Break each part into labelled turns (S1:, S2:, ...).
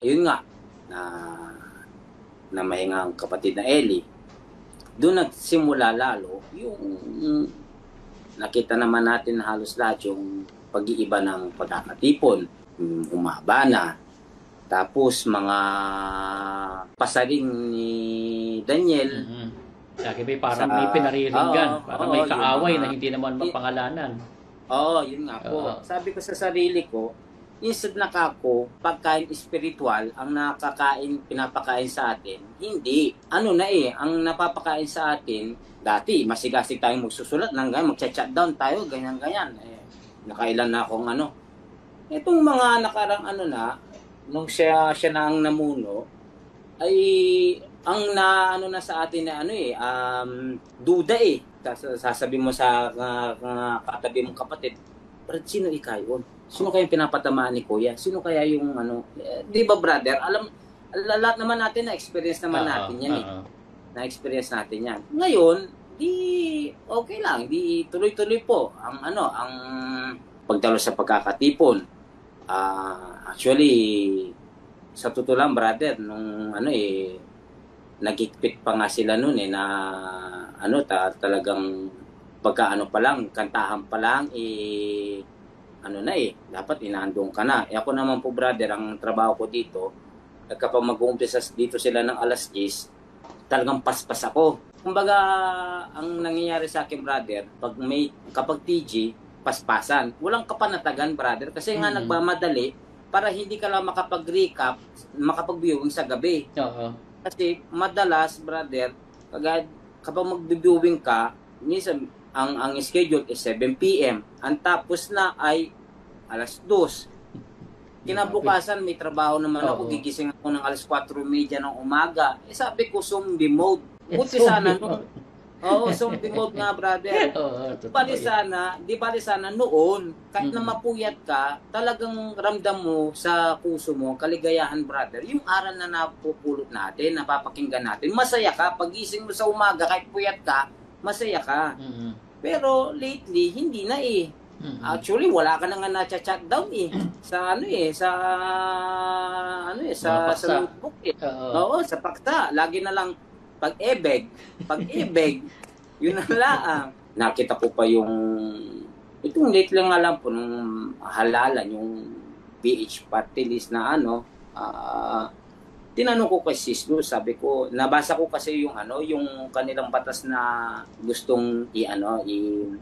S1: ayun nga, na namahingang kapatid na Ellie, doon nagsimula lalo yung nakita naman natin na halos lahat yung pag-iiba ng pagkakatipon, humaba na. Tapos mga pasaring ni Daniel.
S2: Lagi parang may pinariringgan, parang may kaaway na hindi naman mapangalanan.
S1: Yun nga po. Sabi ko sa sarili ko, instead na kako, pagkain espiritual, ang pinapakain sa atin, hindi. Ang napapakain sa atin, dati, masigasig tayong magsusulat ng ganyan, magchat-chat down tayo, ganyan-ganyan. Nakailan na akong Itong mga nakarang nung siya na ang namuno, ay ang na sa atin na duda sasabi mo sa katabi mong kapatid, Brad, sino ikayon? Sino kayang pinapatamaan ni Kuya? Sino kaya yung di ba brother? Lahat naman natin na-experience naman natin yan Na-experience natin yan. Ngayon, okay lang, tuloy-tuloy po ang pagdalo sa pagkakatipon. Actually, sa totoo lang brother, nung nagigpit pa nga sila noon na talagang pagkaano pa lang, kantahan pa lang dapat inaandong ka na. Ako naman po brother, ang trabaho ko dito, kapag mag-uumpisa dito sila ng alas 10, talagang paspas ako. Kumbaga, ang nangyayari sa akin brother, kapag TG, paspasan. Walang kapanatagan brother, kasi nga nagmamadali para hindi ka lang makapag-recap, makapag-viewing sa gabi. Kasi madalas brother, kapag mag-viewing ka, minsan ang schedule is 7 PM. Ang tapos na ay alas 2. Kinabukasan may trabaho naman ako, gigising ako ng alas 4:30 ng umaga. Sabi ko, zombie mode. Buti sana zombie mode nga brother. Di bali sana noon, kahit na mapuyat ka, talagang ramdam mo sa puso mo, kaligayahan brother. Yung aral na napupulot natin, napapakinggan natin, masaya ka. Pagising mo sa umaga, kahit puyat ka, masaya ka. Pero lately, hindi na Actually, wala ka na nga na-chat down sa sa notebook sa pakta. Lagi na lang pag-ebeg, yun na lang. Nakita ko pa itong late lang nga lang po, nung halalan, yung PH party list na tinanong ko kay Sis Luz, sabi ko, nabasa ko kasi yung kanilang batas na gustong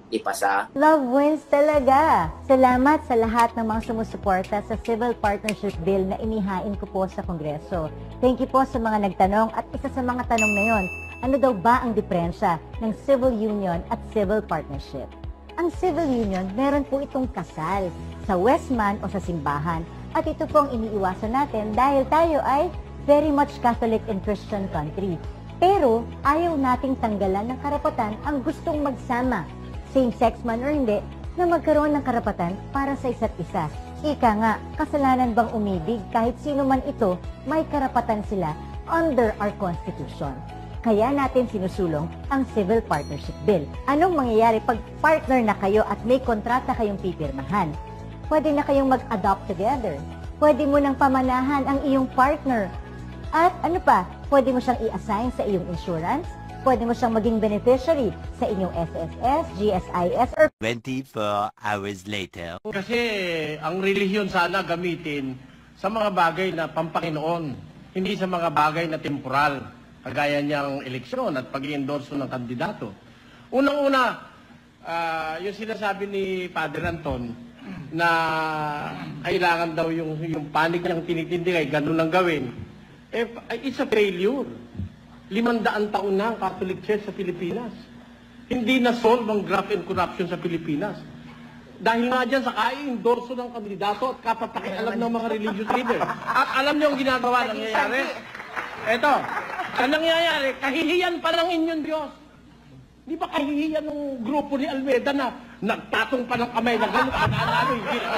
S1: ipasa.
S3: Love wins talaga. Salamat sa lahat ng mga sumusuporta sa Civil Partnership Bill na inihain ko po sa Kongreso. Thank you po sa mga nagtanong, at isa sa mga tanong na yon, ano daw ba ang diferensya ng civil union at civil partnership? Ang civil union, meron po itong kasal sa Westman o sa simbahan, at ito pong iniiwasan natin dahil tayo ay very much Catholic and Christian country. Pero ayaw nating tanggalan ng karapatan ang gustong magsama, same-sex man or hindi, na magkaroon ng karapatan para sa isa't isa. Ika nga, kasalanan bang umibig? Kahit sino man ito, may karapatan sila under our Constitution. Kaya natin sinusulong ang Civil Partnership Bill. Anong mangyayari pag partner na kayo at may kontrata kayong pipirmahan? Pwede na kayong mag-adopt together. Pwede mo nang pamanahan ang iyong partner. At pwede mo siyang i-assign sa iyong insurance, pwede mo siyang maging beneficiary sa inyong SSS, GSIS, or
S4: 24 hours later.
S5: Kasi ang relihiyon sana gamitin sa mga bagay na pampanginoon, hindi sa mga bagay na temporal, kagaya niyang eleksyon at pag-i-endorso ng kandidato. Unang-una, yung sinasabi ni Padre Anton, na kailangan daw yung panig niyang tinitindig ay ganun lang gawin. It's a failure. 500 taon na ang Catholic Church sa Pilipinas. Hindi na-solve ang graft and corruption sa Pilipinas. Dahil nga dyan sa endorso ng kandidato at kapapakialam ng mga religious leaders. At alam niyo ang ginagawa nangyayari? Ito, ang nangyayari, kahihiyan pa ng inyong Diyos. Di ba kahihiyan ng grupo ni Almeida na nagtatong pa ng kamay na gano'n, hindi na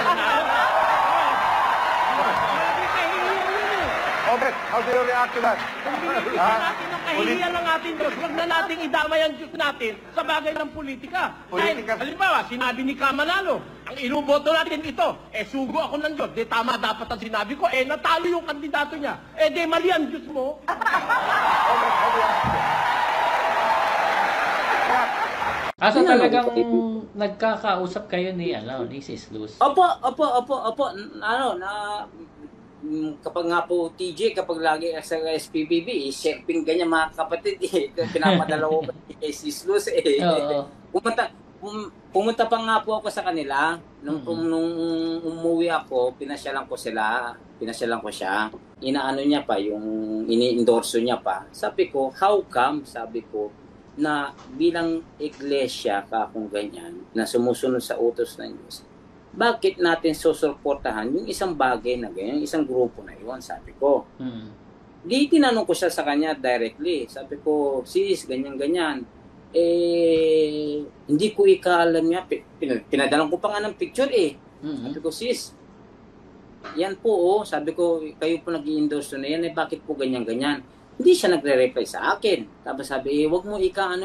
S6: Robert, how do you react to that?
S5: Hindi natin ang kahihiyan ng ating Diyos. Huwag na nating idamay ang Diyos natin sa bagay ng politika.
S6: Politika.
S5: Dahil, halimbawa, sinabi ni Kamanalo, ang inuboto natin ito, sugo ako ng Diyos. Di tama dapat ang sinabi ko, natalo yung kandidato niya. Di mali ang Diyos mo.
S2: So talagang nagkakausap kayo ni Sis Luz?
S1: Opo. Kapag nga po TJ, kapag lagi sa SPBB, sharing ganyan mga kapatid, pinapadala ko kay Sis Luz.
S2: Oo.
S1: Pumunta pa nga po ako sa kanila. Nung umuwi ako, pinasyalan ko siya. Inaano niya pa, yung ini-endorso niya pa. Sabi ko, how come? Sabi ko, na bilang iglesia ka kung ganyan, na sumusunod sa utos ng Diyos, bakit natin susuportahan yung isang bagay na ganyan, yung isang grupo na iyon, sabi ko. Di tinanong ko siya sa kanya directly. Sabi ko, sis, ganyan-ganyan. Hindi ko ikaalam niya. Pinadalang ko pa nga ng picture Sabi ko, sis, yan po sabi ko, kayo po nag-i-endorse na yan, bakit po ganyan-ganyan? Hindi siya nagre-reply sa akin. Tapos sabi, wag mo ikang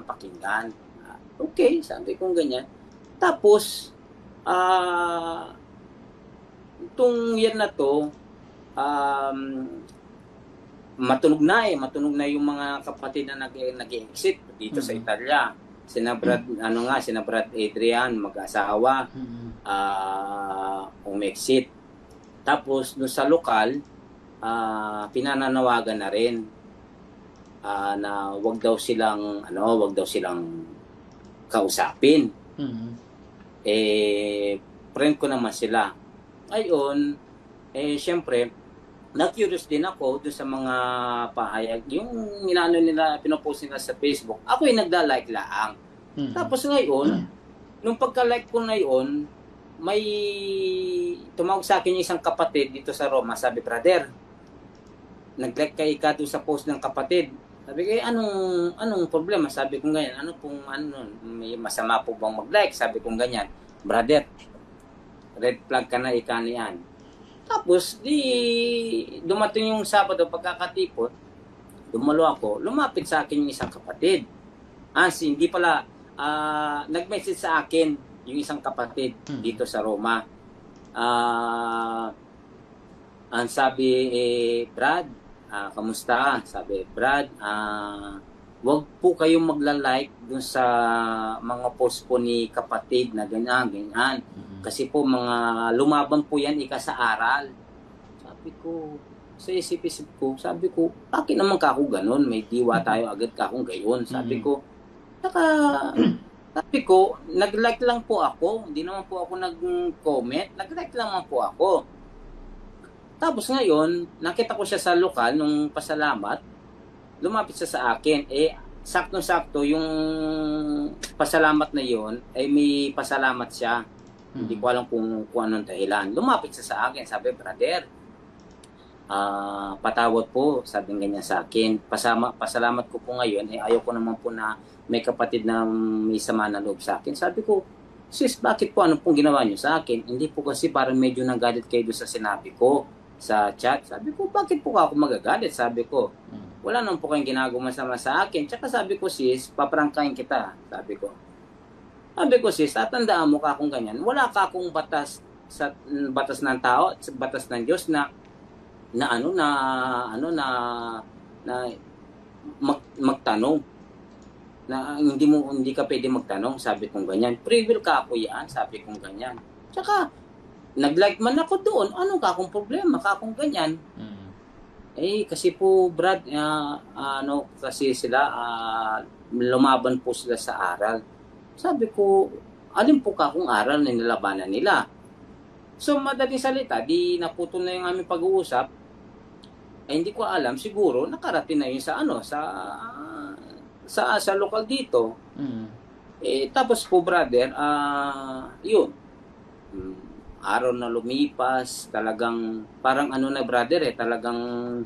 S1: pakinggan. Okay, sabi ko ganyan. Tapos, itong yan na to, matunog na yung mga kapatid na nag-exit dito sa Italia. Sina Brad Adrian, mag-asawa, umexit. Tapos, doon sa lokal, pinananawagan na rin na wag daw silang kausapin. Friend ko naman sila. Ayon, syempre, na-curious din ako doon sa mga pahayag. Yung inaano nila, pinopost nila sa Facebook, ako yung nagda-like laang. Tapos ngayon, nung pagka-like ko ngayon, may tumawag sa akin yung isang kapatid dito sa Roma. Sabi, brother, nag-like ka doon sa post ng kapatid. Sabi ko, anong problema? Sabi ko ganyan, may masama po bang mag-like? Sabi ko ganyan, brother, red flag ka na yan. Tapos, dumating yung Sabado, pagkakatipot, dumalo ako, lumapit sa akin yung isang kapatid. Hindi pala, nag-message sa akin yung isang kapatid dito sa Roma. Ang sabi, Brad, kamusta? Sabi, Brad, wag po kayong magla-like dun sa mga post po ni kapatid na ganyan. Kasi po mga lumaban po yan sa aral. Sabi ko, sa isip-isip ko, sabi ko, bakit naman ka ako ganun? May diwa tayo agad ka akong gayon. Sabi ko, nag-like lang po ako. Hindi naman po ako nag-comment. Nag-like lang po ako. Tapos ngayon, nakita ko siya sa lokal nung pasalamat. Lumapit siya sa akin. Sakto-sakto yung pasalamat na yon may pasalamat siya. Hindi ko alam kung anong dahilan. Lumapit siya sa akin. Sabi, brother, patawad po. Sabi ganyan sa akin. Pasalamat ko po ngayon. Ayaw ko naman po na may kapatid na may sama na loob sa akin. Sabi ko, sis, bakit po? Ano pong ginawa niyo sa akin? Hindi po kasi parang medyo nagalit kayo doon sa sinabi ko sa chat. Sabi ko, bakit po ako magagalit? Sabi ko, wala naman po kayong ginagawa masama sa akin. Tsaka sabi ko, sis, paprangkain kita. Sabi ko, sis, tatandaan mo ka kung ganyan. Wala ka akong batas sa batas ng tao, sa batas ng Diyos na magtanong. Na hindi ka pwede magtanong, sabi kong ganyan. Free will ka ako yan, sabi kong ganyan. Tsaka, nag-like man ako doon, ano ka akong problema, ka akong ganyan. Kasi po, Brad, kasi sila, lumaban po sila sa aral. Sabi ko, alin po ka akong aral na nilabanan nila? So, madaling salita, di naputol na yung aming pag-uusap. Hindi ko alam, siguro, nakarating na yun sa lokal dito. Tapos po, brother, yun. Araw na lumipas, talagang, parang brother, talagang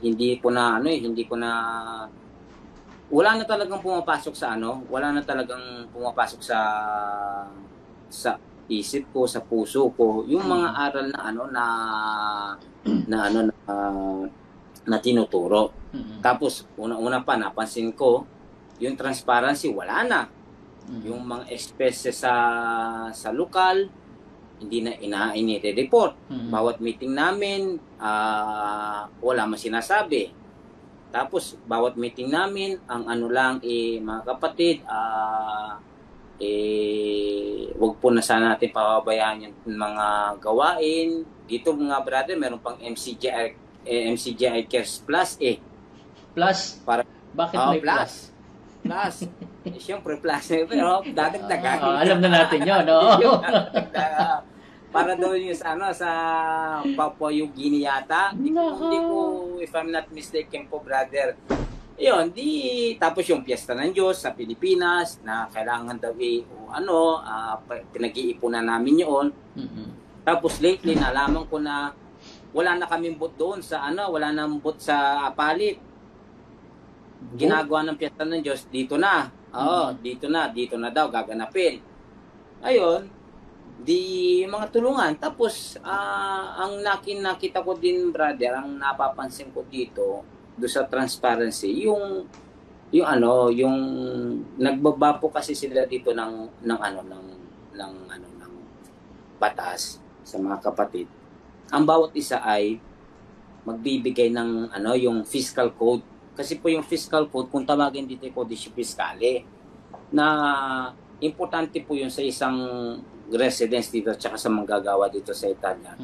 S1: wala na talagang pumapasok sa isip ko, sa puso ko, yung mga aral na na tinuturo. Tapos una-una pa napansin ko, yung transparency wala na. Yung mga expenses sa lokal, hindi na inire-report. Bawat meeting namin, wala man sinasabi. Tapos bawat meeting namin, ang ano lang mga kapatid, wag po na sana natin pababayaan yung mga gawain. Dito mga brother, meron pang MCGI Cares Plus
S2: Plus?
S1: Para,
S2: bakit may plus?
S1: Plus. Siyempre plus. Pero dadagdagan.
S2: Alam na natin yun, no?
S1: Para doon yung sa Papua New Guinea yata. Hindi ko, if I'm not mistaken po, brother. Yun, tapos yung Piyesta ng Diyos sa Pilipinas na kailangan daw pinag-iipunan namin yun. Tapos lately nalaman ko na wala na kaming booth doon wala nang booth sa Apalit. Ginagawa ng Piyesta ng Diyos dito na. Dito na daw gaganapin. Ayun, mga tulungan. Tapos ang nakita ko din, brother, ang napapansin ko dito do sa transparency, yung nagbaba po kasi sila dito ng batas sa mga kapatid. Ang bawat isa ay magbibigay ng yung fiscal code. Kasi po yung fiscal code, kung tawagin dito Codice Fiscale, na importante po yun sa isang residence dito at saka sa manggagawa dito sa Italia.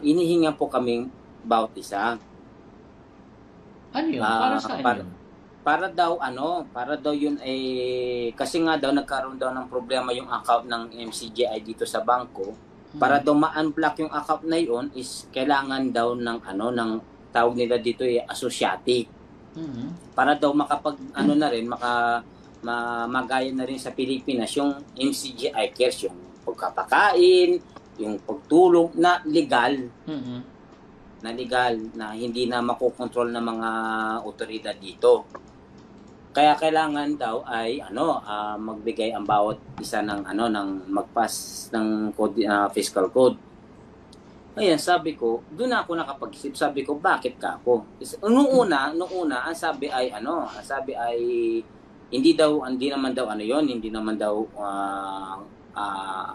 S1: Inihingan po kaming bawat isa.
S2: Ano yun? Para saan yun?
S1: Para daw yun kasi nga daw nagkaroon daw ng problema yung account ng MCGI dito sa bangko. Para daw ma-unblock yung account na yun is kailangan daw ng ng tawag nila dito associate. Para daw magaya na rin sa Pilipinas yung MCGI Cares, yung pagkapakain, yung pagtulong na legal. Na hindi na makokontrol ng mga otoridad dito. Kaya kailangan daw ay magbigay ang bawat isa ng magpass ng fiscal code. Ayan, sabi ko, doon ako nakapag-isip. Sabi ko, bakit ka ako? Nung una, ang sabi ay hindi naman daw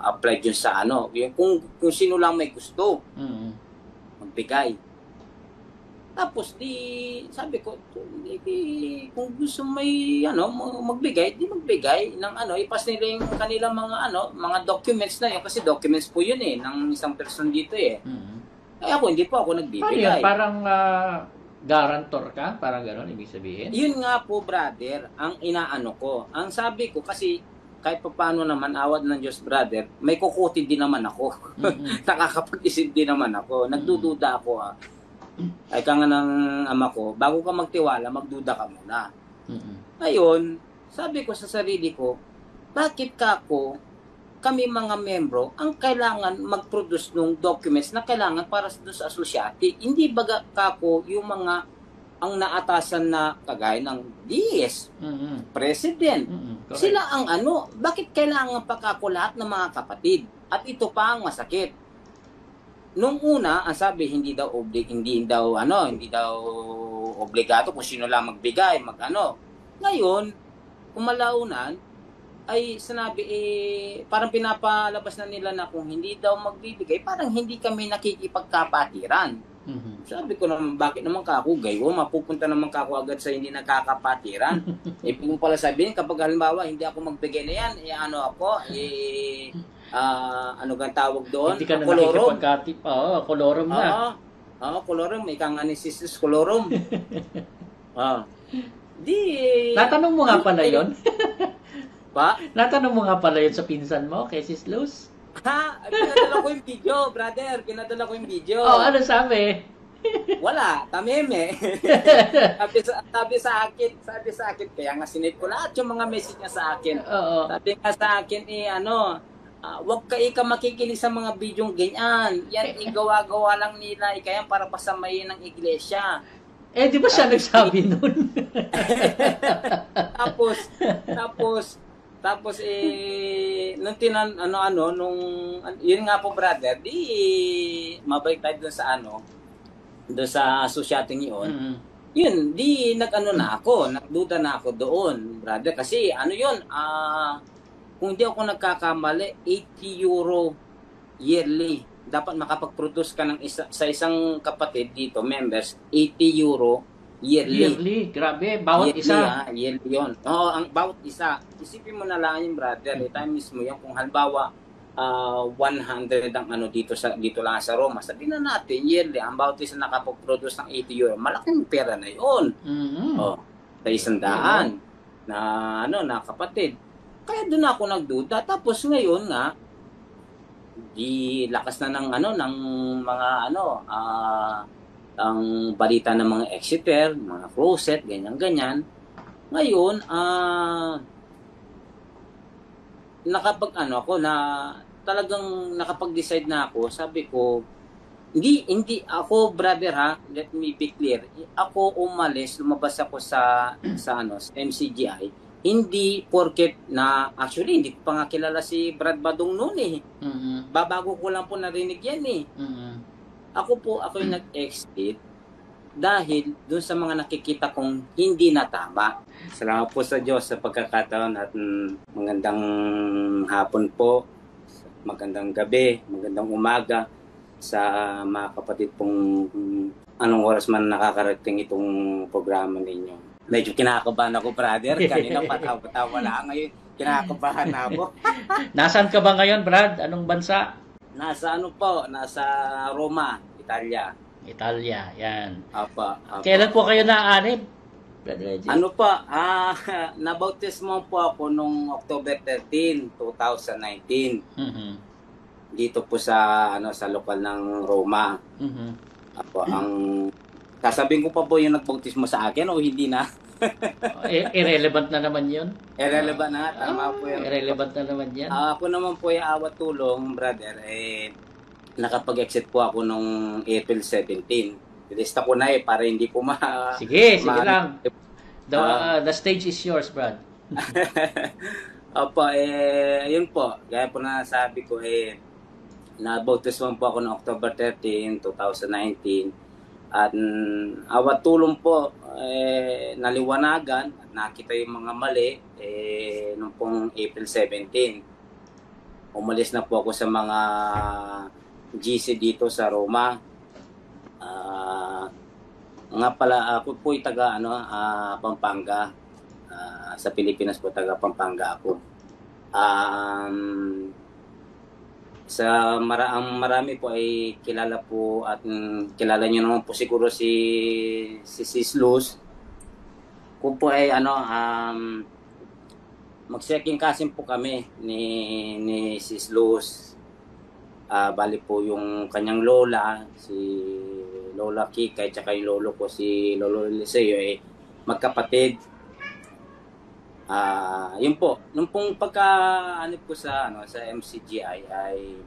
S1: apply dun sa kung sino lang may gusto. Magbigay. Tapos sabi ko, kung gusto may magbigay, magbigay ng ipas nila yung kanilang mga documents na yun, kasi documents po yun ng isang person dito Kaya hindi po ako nagbibigay.
S2: Parang guarantor ka? Parang gano'n, ibig sabihin?
S1: Yun nga po, brother, ang inaano ko. Ang sabi ko, kasi kahit pa paano naman, awad ng Diyos, brother, may kukutin din naman ako. Nakakapag-isip din naman ako. Nagdududa ako. Ay ka nga ng ama ko, bago ka magtiwala, magduda ka muna. Ngayon, sabi ko sa sarili ko, bakit kami mga membro, ang kailangan mag-produce ng documents na kailangan para sa asosyate? Hindi baga yung mga ang naatasan na kagaya ng DS, President. Sila ang bakit kailangan pa lahat ng mga kapatid? At ito pa ang masakit. Nung una, ang sabi hindi daw obligato kung sino lang magbigay, Ngayon, kumalaunan ay sinabi parang pinapalabas na nila na kung hindi daw magbibigay, parang hindi kami nakikipagkapatiran. Sabi ko naman, bakit naman mapupunta naman agad sa hindi nakakapatiran. Kung pala sabihin, kapag halimbawa hindi ako magbigay na yan, gan tawag doon?
S2: Hindi ka na
S1: kolorum.
S2: Nakikipagkatip. Kolorum na.
S1: Kolorum. Ikaw nga ni Sisis Kolorum.
S2: Natanong mo nga pala yun?
S1: Pa?
S2: Natanong mo nga pala yun sa pinsan mo, kay Sis Luz?
S1: Pinadala ko yung video, brother. Pinadala ko yung video.
S2: Ano sabi?
S1: Wala, tameme. sabi sa akin, kaya nga sinip ko lahat yung mga message niya sa akin. Sabi nga sa akin, wag ka makikinig sa mga bidyong ganyan. Yan, igawa-gawa lang nila. Kaya para pasamayin ng iglesia.
S2: Di ba siya nagsabi nun?
S1: Tapos, Tapos nung yun nga po brother, di mabalik tayo doon sa doon sa asosyating yun.
S2: Mm-hmm.
S1: Yun, di nagduda na ako doon, brother. Kasi yun, kung hindi ako nagkakamali, 80 euro yearly. Dapat makapag-produce ka ng sa isang kapatid dito, members, 80 euro yearly.
S2: Yearly, grabe, bawat
S1: yearly,
S2: isa.
S1: Yearly yun. Oo, ang bawat isa. Isipin mo na lang yung brother, times mo yan. Kung halimbawa, 100 ang dito lang sa Roma. Sabihin na natin, yearly, ang bawat isa nakapag-produce ng 80 euro. Malaking pera na yun.
S2: Mm-hmm.
S1: Sa 100 na kapatid. Kaya doon ako nagduda. Tapos ngayon nga, di lakas na ng mga ang balita ng mga Exeter, mga closet, ganyan. Ngayon, talagang nakapag-decide na ako. Sabi ko, hindi ako, brother ha, let me be clear. Ako lumabas ako sa MCGI. Hindi porket na, actually, hindi ko pa nga kilala si Brad Badong noon eh.
S2: Mm-hmm.
S1: Babago ko lang po narinig yan eh.
S2: Mm-hmm.
S1: Ako yung nag-exit dahil doon sa mga nakikita kong hindi na tama. Salamat po sa Diyos sa pagkakataon at magandang hapon po, magandang gabi, magandang umaga sa mga kapatid pong anong oras man nakakarating itong programa ninyo. Medyo kinakabahan ako, brother. Kanina patawa lang. Ngayon, kinakabahan na ako.
S2: Nasaan ka ba ngayon, Brad? Anong bansa?
S1: Nasa Roma, Italia.
S2: Italia, yan.
S1: Apa.
S2: Kailan po kayo naanib? Brad Reggie?
S1: Nabautismo po ako nung October 13, 2019.
S2: Mm-hmm.
S1: Dito po sa lokal ng Roma.
S2: Mm-hmm.
S1: Sasabihin ko pa po yung nagbautismo sa akin o hindi na?
S2: Irrelevant na naman yun.
S1: Irrelevant na, tama po yan.
S2: Irrelevant na naman yan.
S1: Ako naman po yung awat tulong, brother. Nakapag-exit po ako nung April 17. Lista ko na para hindi po
S2: Sige lang. The stage is yours, Brad.
S1: Opo, yun po. Gaya po na sabi ko, nabautismo po ako noong October 13, 2019. At awat tulong po, naliwanagan at nakita yung mga mali noong pong April 17. Umalis na po ako sa mga GC dito sa Roma. Nga pala, ako po yung taga Pampanga. Sa Pilipinas po, taga Pampanga ako. Ang marami po ay kilala po at kilala niyo naman po siguro si Sis Luz. Kung po ay mag-second cousin po kami ni Sis Luz. Bali po yung kanyang lola, si Lola Kikay, tsaka yung lolo ko si Lolo Eliseo magkapatid. Yun po, nung pong pagka-anip ko sa MCGI ay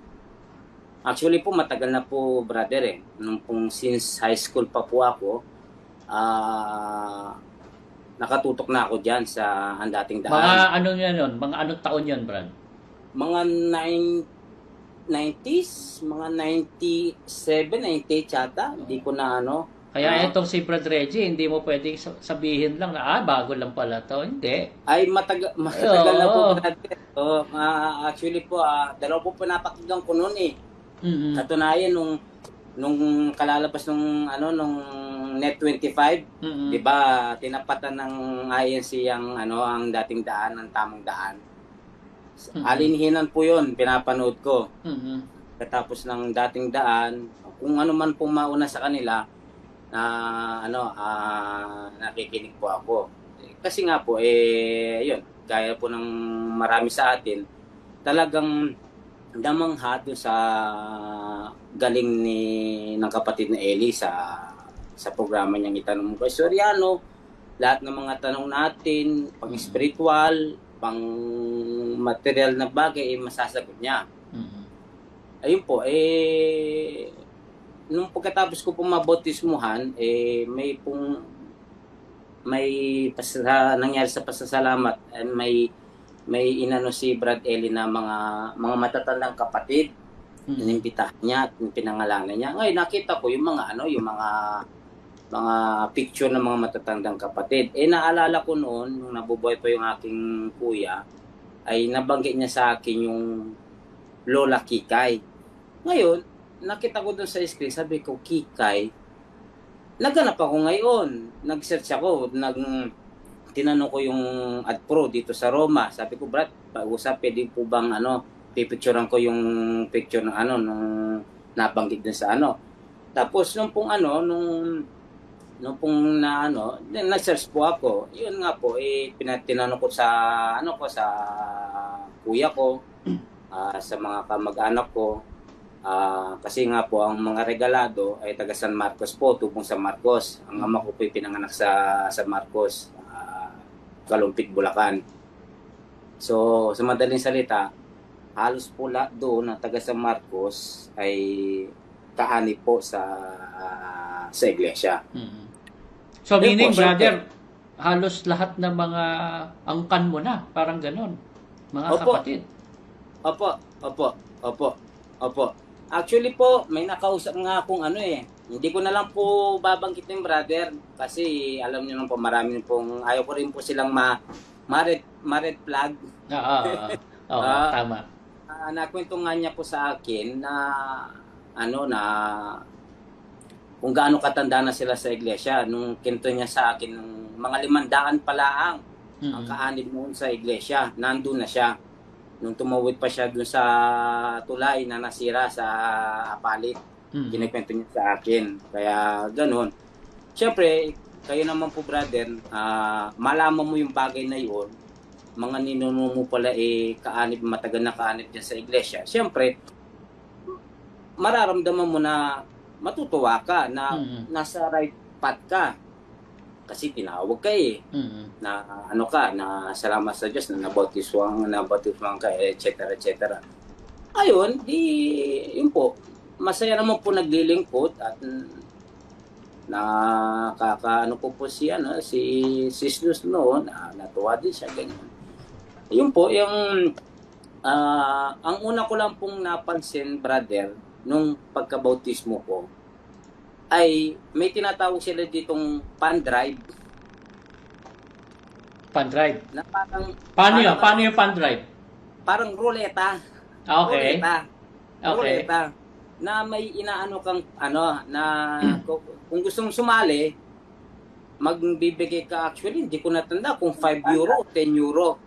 S1: actually po matagal na po, brother nung pong since high school pa po ako, nakatutok na ako diyan sa dating daan.
S2: Mga mga anong taon yun, Brad?
S1: Mga 90s, mga 97, 98 yata, hindi ko na
S2: Kaya itong si Brad Reggie, hindi mo pwedeng sabihin lang na, bago lang pala to. Hindi.
S1: Ay, matagal na po. Actually po, dalawa po pinapakinggan ko noon
S2: Mm-hmm.
S1: Katunayan, nung kalalabas nung Net25,
S2: mm-hmm.
S1: di ba, tinapatan ng INC ang dating daan, ang tamang daan.
S2: Mm-hmm.
S1: Alinhinan po yun, pinapanood ko.
S2: Mm-hmm.
S1: Katapos ng dating daan, kung ano man pong mauna sa kanila, nakikinig po ako. Kasi nga po, yun, gaya po ng marami sa atin, talagang damangha doon sa galing ng kapatid na Eli sa programa niyang Itanong Mo Kay Soriano. Lahat ng mga tanong natin, pang spiritual, pang material na bagay, masasagot niya.
S2: Mm-hmm.
S1: Ayun po, nung pagkatapos ko pong mabautismuhan, may nangyari sa pasasalamat, may may inano si Brad Ellie na mga matatandang kapatid. Inimbitahan niya at pinangalanan niya. Ngayon nakita ko yung mga mga picture ng mga matatandang kapatid. Naalala ko noon nung nabubuhay pa yung aking kuya, ay nabanggit niya sa akin yung Lola Kikay. Ngayon, nakita ko doon sa screen, sabi ko, Kikay. Naghanap ako ngayon. Nag-search ako, tinanong ko yung AdPro dito sa Roma. Sabi ko, Brad, pag-usap, pwede po bang pipicturean ko yung picture ng nung nabanggit din sa Tapos nung pong na-search po ako. Yun nga po, tinanong ko sa sa kuya ko, sa mga kamag-anak ko. Kasi nga po ang mga regalado ay taga San Marcos po, tubong San Marcos. Ang ama ko po ay pinanganak sa San Marcos, Kalumpit, Bulacan. So, sa madaling salita, halos po lahat doon na taga San Marcos ay kaani po sa iglesia.
S2: So, meaning, brother, halos lahat ng mga angkan mo na, parang ganon, mga kapatid. Opo.
S1: Actually po, may nakausap nga akong hindi ko na lang po babanggitin, brother, kasi alam niyo naman po, marami pong, ayaw ko rin po silang ma-red flag.
S2: Tama.
S1: Nakwento nga niya po sa akin na kung gaano katanda na sila sa iglesia. Nung kinto niya sa akin, mga 500 pala ang kaanib noon sa iglesia. Nandun na siya. Nung tumawid pa siya dun sa tulay na nasira sa Apalit. Kinikwento niya sa akin. Kaya ganun. Siyempre, kayo naman po, brother, malaman mo yung bagay na yun, mga ninuno mo pala kaanib, matagal na kaanib dyan sa iglesia. Siyempre, mararamdaman mo na matutuwa ka na nasa right path ka. Kasi tinawag ka na na salamat sa Diyos na nabautiswang ka, etc. Ayun, yun po. Masaya naman po naglilingkod at po si Sis noon, natuwa din siya, ganyan. Yun po, ang una ko lang pong napansin, brother, nung pagkabautismo ko, ay may tinatawag sila ditong pan drive.
S2: Pan drive?
S1: Na parang,
S2: Paano yung pan drive?
S1: Parang ruleta.
S2: Okay.
S1: Ruleta. Na may inaano kang, kung gustong sumali, magbibigay ka, actually, hindi ko natanda kung 5 euro o 10 euro.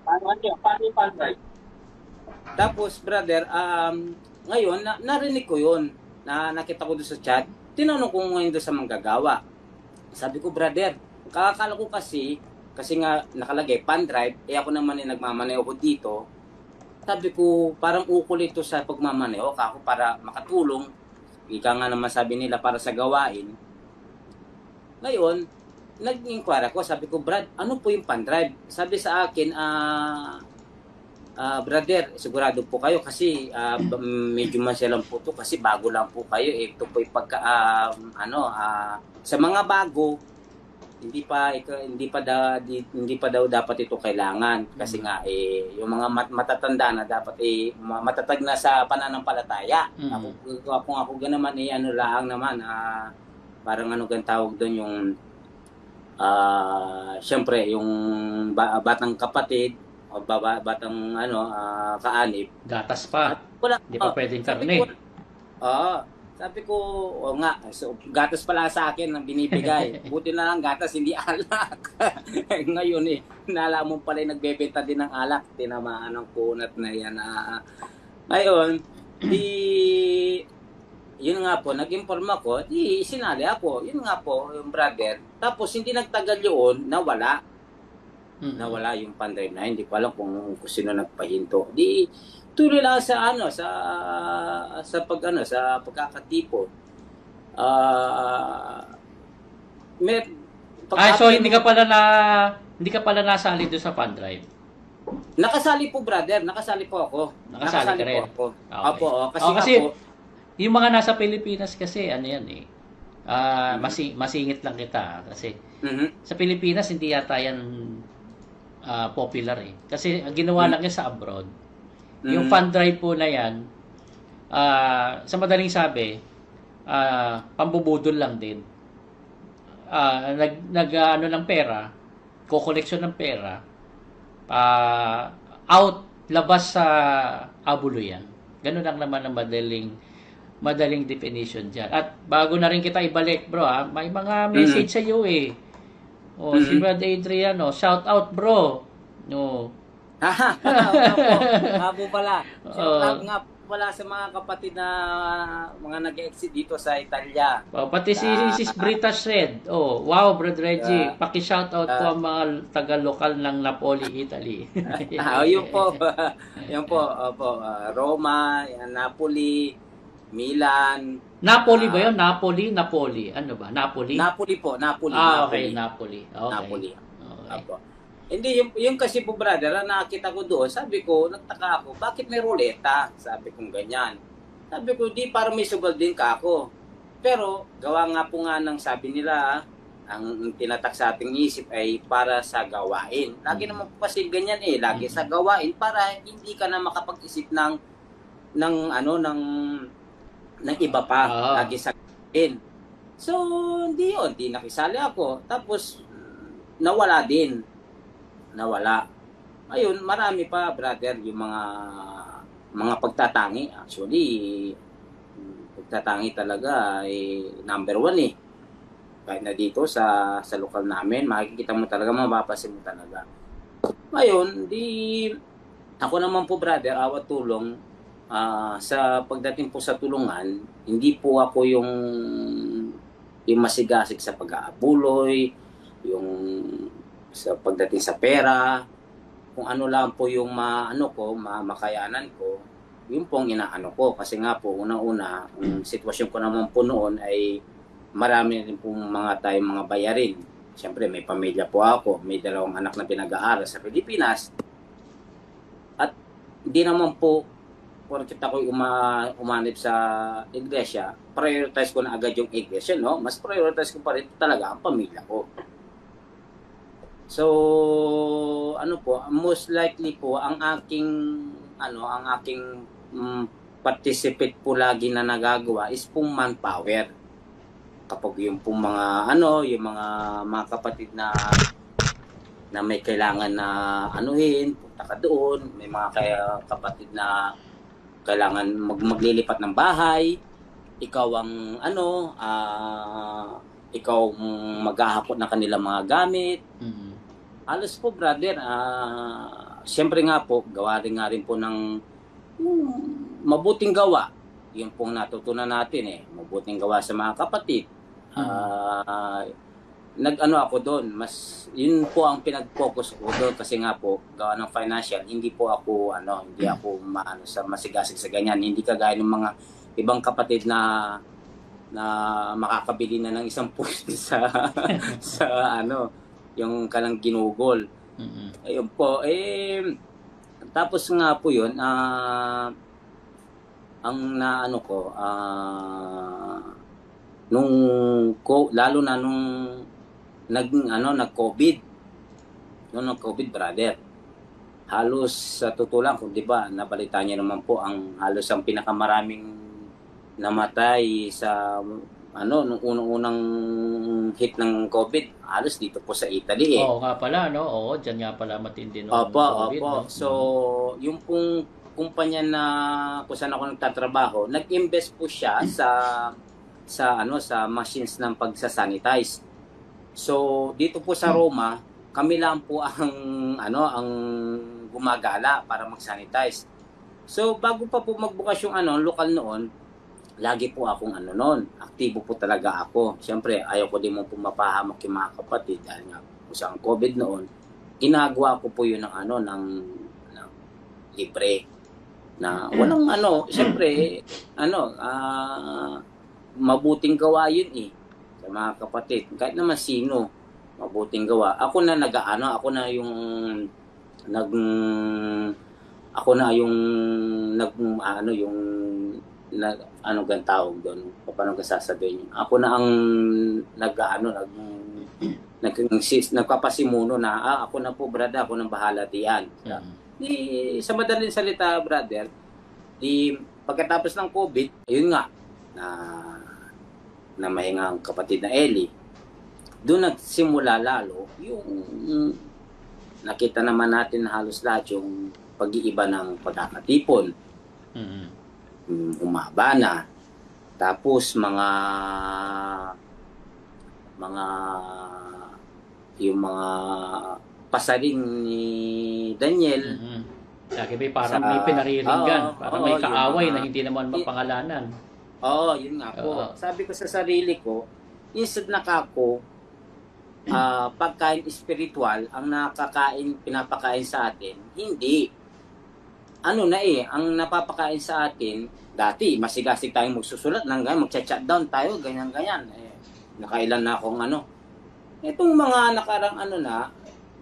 S1: Paano yung pan drive? Tapos, brother, ngayon, narinig ko yun. Nakita ko doon sa chat, tinanong ko ngayon doon sa manggagawa. Sabi ko, brother, kakakala ko kasi nga nakalagay pan drive, ako naman nagmamaneho ko dito. Sabi ko, parang ukol ito sa pagmamaneho ako para makatulong. Ika nga naman sabi nila para sa gawain. Ngayon, nag-inquire ako, sabi ko, Brad, ano po yung pan drive? Sabi sa akin, brother, sigurado po kayo kasi medyo masyalang po to kasi bago lang po kayo. Ito po yung sa mga bago, hindi pa daw dapat ito kailangan kasi nga yung mga matatanda na dapat matatag na sa pananampalataya. Ako ganaman lang naman parang gan tawag doon yung syempre yung batang kapatid o batang kaanib.
S2: Gatas pa. Hindi pa pwedeng karne.
S1: Sabi ko, so, gatas pala sa akin ang binibigay. Buti na lang gatas, hindi alak. Ngayon nalaman pala nagbebenta din ng alak. Tinamaan ng kunat na yan. Ngayon, yun nga po, nag-inform ako, sinali ako. Yun nga po, yung brother. Tapos hindi nagtagal yun, nawala. Nawala yung pan drive na, hindi ko alam kung sino nagpahinto. Tuloy lang sa pagkakatipon.
S2: So hindi ka pala nasali doon sa pan drive.
S1: Nakasali po, brother, nakasali po ako.
S2: Nakasali ka rin.
S1: Po ako.
S2: Okay.
S1: Opo,
S2: kasi yung mga nasa Pilipinas kasi masingit lang kita kasi sa Pilipinas hindi yata yan popular eh. Kasi ang ginawa lang niya sa abroad, yung
S1: Mm.
S2: fund drive po na yan, sa madaling sabi, pambubudol lang din. Ano ng pera, kokoleksyon ng pera, labas sa abulo yan. Ganun lang naman ang madaling definition dyan. At bago na rin kita ibalik, bro, may mga message sa iyo eh. Si Brad Adrian, shout out, bro. No.
S1: Nga po pala. Nga pala sa mga kapatid na mga nag-exit dito sa Italia.
S2: Pati si Sis Brita said, wow, Brad Reggie, paki-shout out po ang mga taga-lokal ng Napoli, Italy.
S1: Yun po. Yun po. Roma, Napoli, Milan.
S2: Napoli ba yun? Napoli. Ano ba? Napoli?
S1: Napoli po. Napoli.
S2: Okay, Napoli. Okay.
S1: Napoli.
S2: Okay.
S1: Apo. Hindi, yung kasi po brother, nakita ko doon, sabi ko, nagtaka ako, bakit may ruleta? Sabi ko ganyan. Sabi ko, di para may sugal din ka ako. Pero, gawa nga po nga ng sabi nila, ang tinatak sa ating isip ay para sa gawain. Lagi naman po kasi ganyan lagi sa gawain para hindi ka na makapag-isip ng iba pa. Lagi sa gawain. So, hindi nakisali ako. Tapos, nawala. Ayun, marami pa, brother, yung mga pagtatangi. Actually, pagtatangi talaga ay number 1 Kahit na dito sa lokal namin, makikita mo talaga, mapapasin mo talaga. Ngayon, ako naman po, brother, awat tulong, sa pagdating po sa tulungan, hindi po ako yung masigasig sa pag-aabuloy, yung sa pagdating sa pera, kung ano lang po yung makayanan ko, yun pong inaano ko. Kasi nga po, unang-una, ang sitwasyon ko naman po noon ay marami rin pong tayong mga bayarin. Siyempre, may pamilya po ako, may 2 anak na pinag-aaral sa Pilipinas. At hindi naman po, porket ako umanip sa iglesia, prioritize ko na agad yung iglesia, no? Mas prioritize ko pa rin talaga ang pamilya ko. So, most likely po, ang aking participate po lagi na nagagawa is pong manpower. Kapag yung pong yung mga kapatid na may kailangan na punta ka doon, may mga kapatid na kailangan maglilipat ng bahay, ikaw ang ikaw maghahakot ng kanilang mga gamit. Halos po, brother, siyempre nga po, gawa rin po ng mabuting gawa. Yun pong natutunan natin mabuting gawa sa mga kapatid. Ako doon, yun po ang pinag-focus ko doon kasi nga po, gawa ng financial, hindi po ako, hindi ako masigasig sa ganyan. Hindi kagaya ng mga ibang kapatid na makakabili na ng isang puso sa yung kanang ginugol. Ayun po, tapos nga po yun, lalo na nung nag-COVID. Nung nag-COVID, brother. Halos sa tutulan, kung di ba, nabalita niyo naman po halos ang pinakamaraming namatay sa nung unang hit ng COVID, halos dito po sa Italy
S2: Oo nga pala, no? Oo, dyan nga pala matindi nung COVID.
S1: Opo.
S2: No?
S1: So, yung pong kumpanya na kung saan ako nagtatrabaho, nag-invest po siya sa machines ng pagsasanitize. So, dito po sa Roma, kami lang po ang gumagala para mag-sanitize. So, bago pa po magbukas yung lokal noon, lagi po akong aktibo po talaga ako. Siyempre, ayaw ko din mo po mapahamak yung mga kapatid dahil nga po sa COVID noon, ginagawa ko po yun ng libre. Na walang siyempre, mabuting gawa yun sa mga kapatid. Kahit naman sino, mabuting gawa. Ako na tawag doon, paano ka sasabihin? Ako na ang nagpapasimuno na, ako na po, brother, ako nang bahala diyan. Di, sa madaling salita, brother, di, pagkatapos ng COVID, ayun nga, na mahinga ang kapatid na Eli, doon nagsimula lalo yung nakita naman natin na halos lahat yung pag-iiba ng pagkakatipon. Umaba na. Tapos yung mga pasaring ni Daniel.
S2: Lagi may pinariringgan. Parang may kaaway na hindi naman mapangalanan.
S1: Oo, yun nga po. Sabi ko sa sarili ko, instead na kako, pagkain spiritual ang pinapakain sa atin, hindi. Ano na ang napapakain sa atin, dati masigasig tayong magsusulat ng ganyan, magchat-chat down tayo, ganyan-ganyan. Nakailan na akong Itong mga nakarang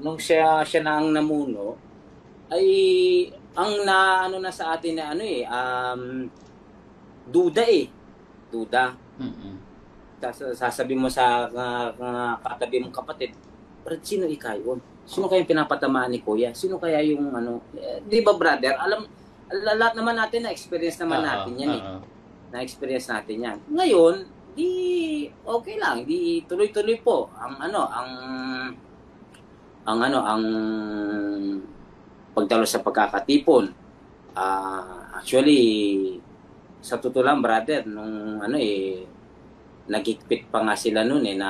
S1: nung siya na ang namuno, ay ang na sa atin na duda Duda. Sasabi mo sa katabi mong kapatid, Brad, sino ikayon? Sino kayang pinapatamaan ni Kuya? Sino kaya yung di ba, brother? Lahat naman natin na-experience naman natin yan Na-experience natin yan. Ngayon, di okay lang, di tuloy-tuloy po ang pagdalo sa pagkakatipon. Actually, sa totoo lang, brother, nung nagigpit pa nga sila noon na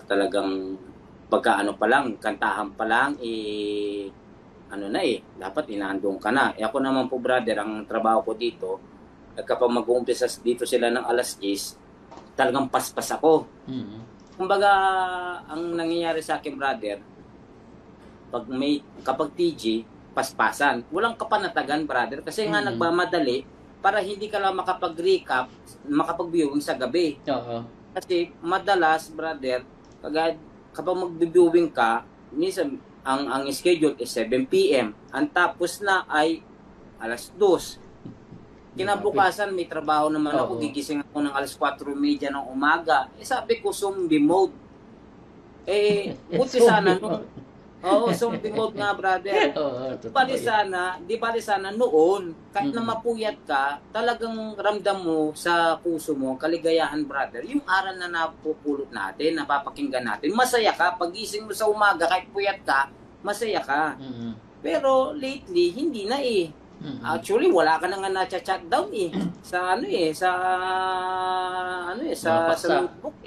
S1: talagang pagka pa lang, kantahan pa lang dapat inaandong ka na. Ako naman po, brother, ang trabaho ko dito, kapag mag-uumpisa dito sila ng alas 10, talagang paspas ako. Kumbaga, ang nangyayari sa akin, brother, kapag TG, paspasan. Walang kapanatagan, brother, kasi nga nagmamadali para hindi ka lang makapag-recap, makapag-viewing sa gabi. Kasi madalas, brother, kapag mag-viewing ka, minsan ang schedule is 7 p.m. Ang tapos na ay alas 2. Kinabukasan may trabaho naman ako, gigising ako ng alas 4:30 ng umaga. Sabi ko, zombie mode. Buti sana zombie mode nga, brother. Di bali sana noon, kahit na mapuyat ka, talagang ramdam mo sa puso mo, kaligayahan, brother. Yung aral na napupulot natin, napapakinggan natin, masaya ka. Pagising mo sa umaga, kahit puyat ka, masaya ka. Pero lately, hindi na Actually, wala ka na nga na-chat down sa sa notebook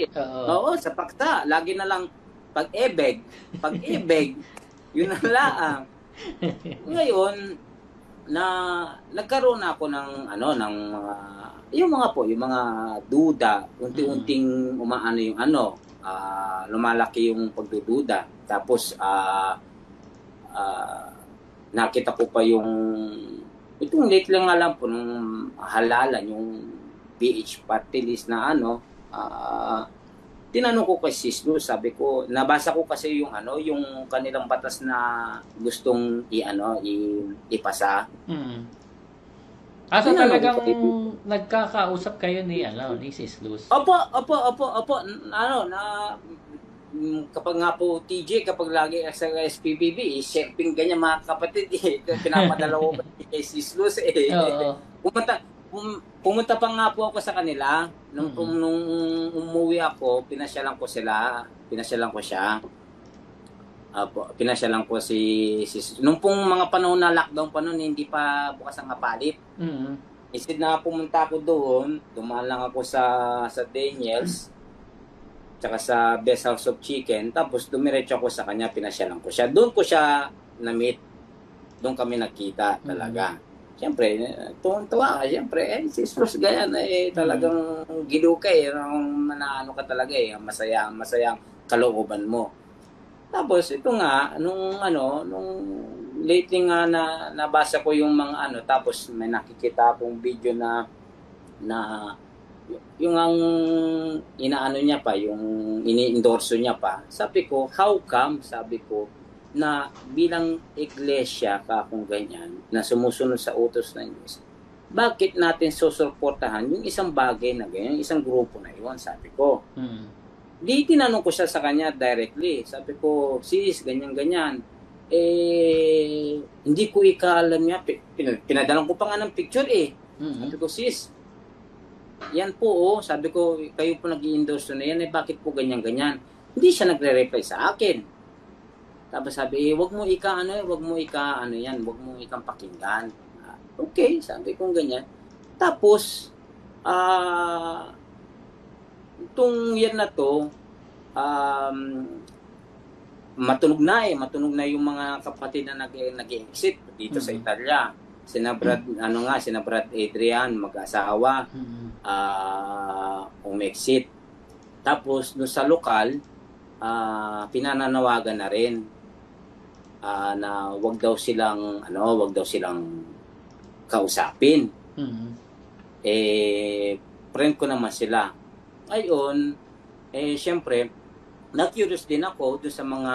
S1: Oo, sa pakta. Lagi na lang pag-ebeg, yun na lang. Ngayon, nagkaroon ako ng yung mga duda, unti-unting lumalaki yung pagdududa. Tapos nakita ko pa itong late lang nga lang po nung halalan yung BH party list na tinanong ko kay Sis Luz, sabi ko, nabasa ko kasi yung kanilang batas na gustong ipasa.
S2: So talagang nagkakausap kayo ni Sis Luz?
S1: Opo. Kapag nga po TJ, kapag lagi sa SPBB, sharing ganyan mga kapatid, pinapadala ko kay Sis Luz Pumunta pa nga po ako sa kanila nung umuwi ako, pinasyalan ko siya. Pinasyalan ko si nung pong mga panahon na lockdown pa noon, hindi pa bukas ang Apalit. Instead na pumunta ako doon, dumaan lang ako sa Daniels, tsaka sa Best House of Chicken, tapos dumiretso ako sa kanya, pinasyalan ko siya. Doon ko siya na-meet. Doon kami nakita talaga. Siyempre, tuwang-tuwa ka. Siyempre, Sis Luz ganyan, talagang gilu ka ka talaga masayang kalooban mo. Tapos, ito nga, nung lately nga nabasa ko yung mga tapos may nakikita akong video na yung ang inaano niya pa, yung ini-endorso niya pa. Sabi ko, how come, na bilang iglesia kung ganyan, na sumusunod sa utos ng Diyos, bakit natin susuportahan yung isang bagay na ganyan, yung isang grupo na iwan, sabi ko. Di tinanong ko siya sa kanya directly. Sabi ko, sis, ganyan-ganyan. Hindi ko ikaalam niya. Pinadalang ko pa nga ng picture eh. Sabi ko, sis, yan po oh. Sabi ko, kayo po nag-i-endorse na yan. Bakit po ganyan-ganyan? Hindi siya nagre-reply sa akin. Tapos sabi, wag mo ikang pakinggan. Okay, sabi ko ganyan. Tapos, itong yan na to, matunog na yung mga kapatid na nag-exit dito sa Italia. Sina Brad Adrian, mag-asawa, umexit. Tapos, doon sa lokal, pinananawagan na rin na wag daw silang kausapin. Friend ko naman sila. Ayun, syempre, na-curious din ako doon sa mga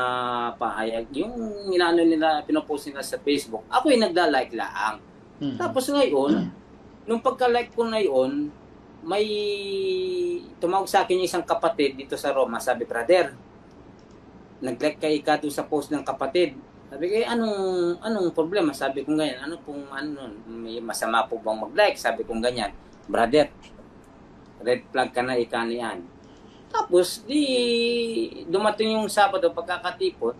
S1: pahayag. Yung inaano nila, pinopost nila sa Facebook, ako yung nagda-like laang. Tapos ngayon, nung pagka-like ko na yun, may tumawag sa akin yung isang kapatid dito sa Roma. Sabi, brother, nag-like ka doon sa post ng kapatid. Sabi ko, anong problema? Sabi ko ganyan, may masama po bang mag-like? Sabi ko ganyan, brother, red flag ka na yan. Tapos, dumating yung Sabado, pagkakatipot,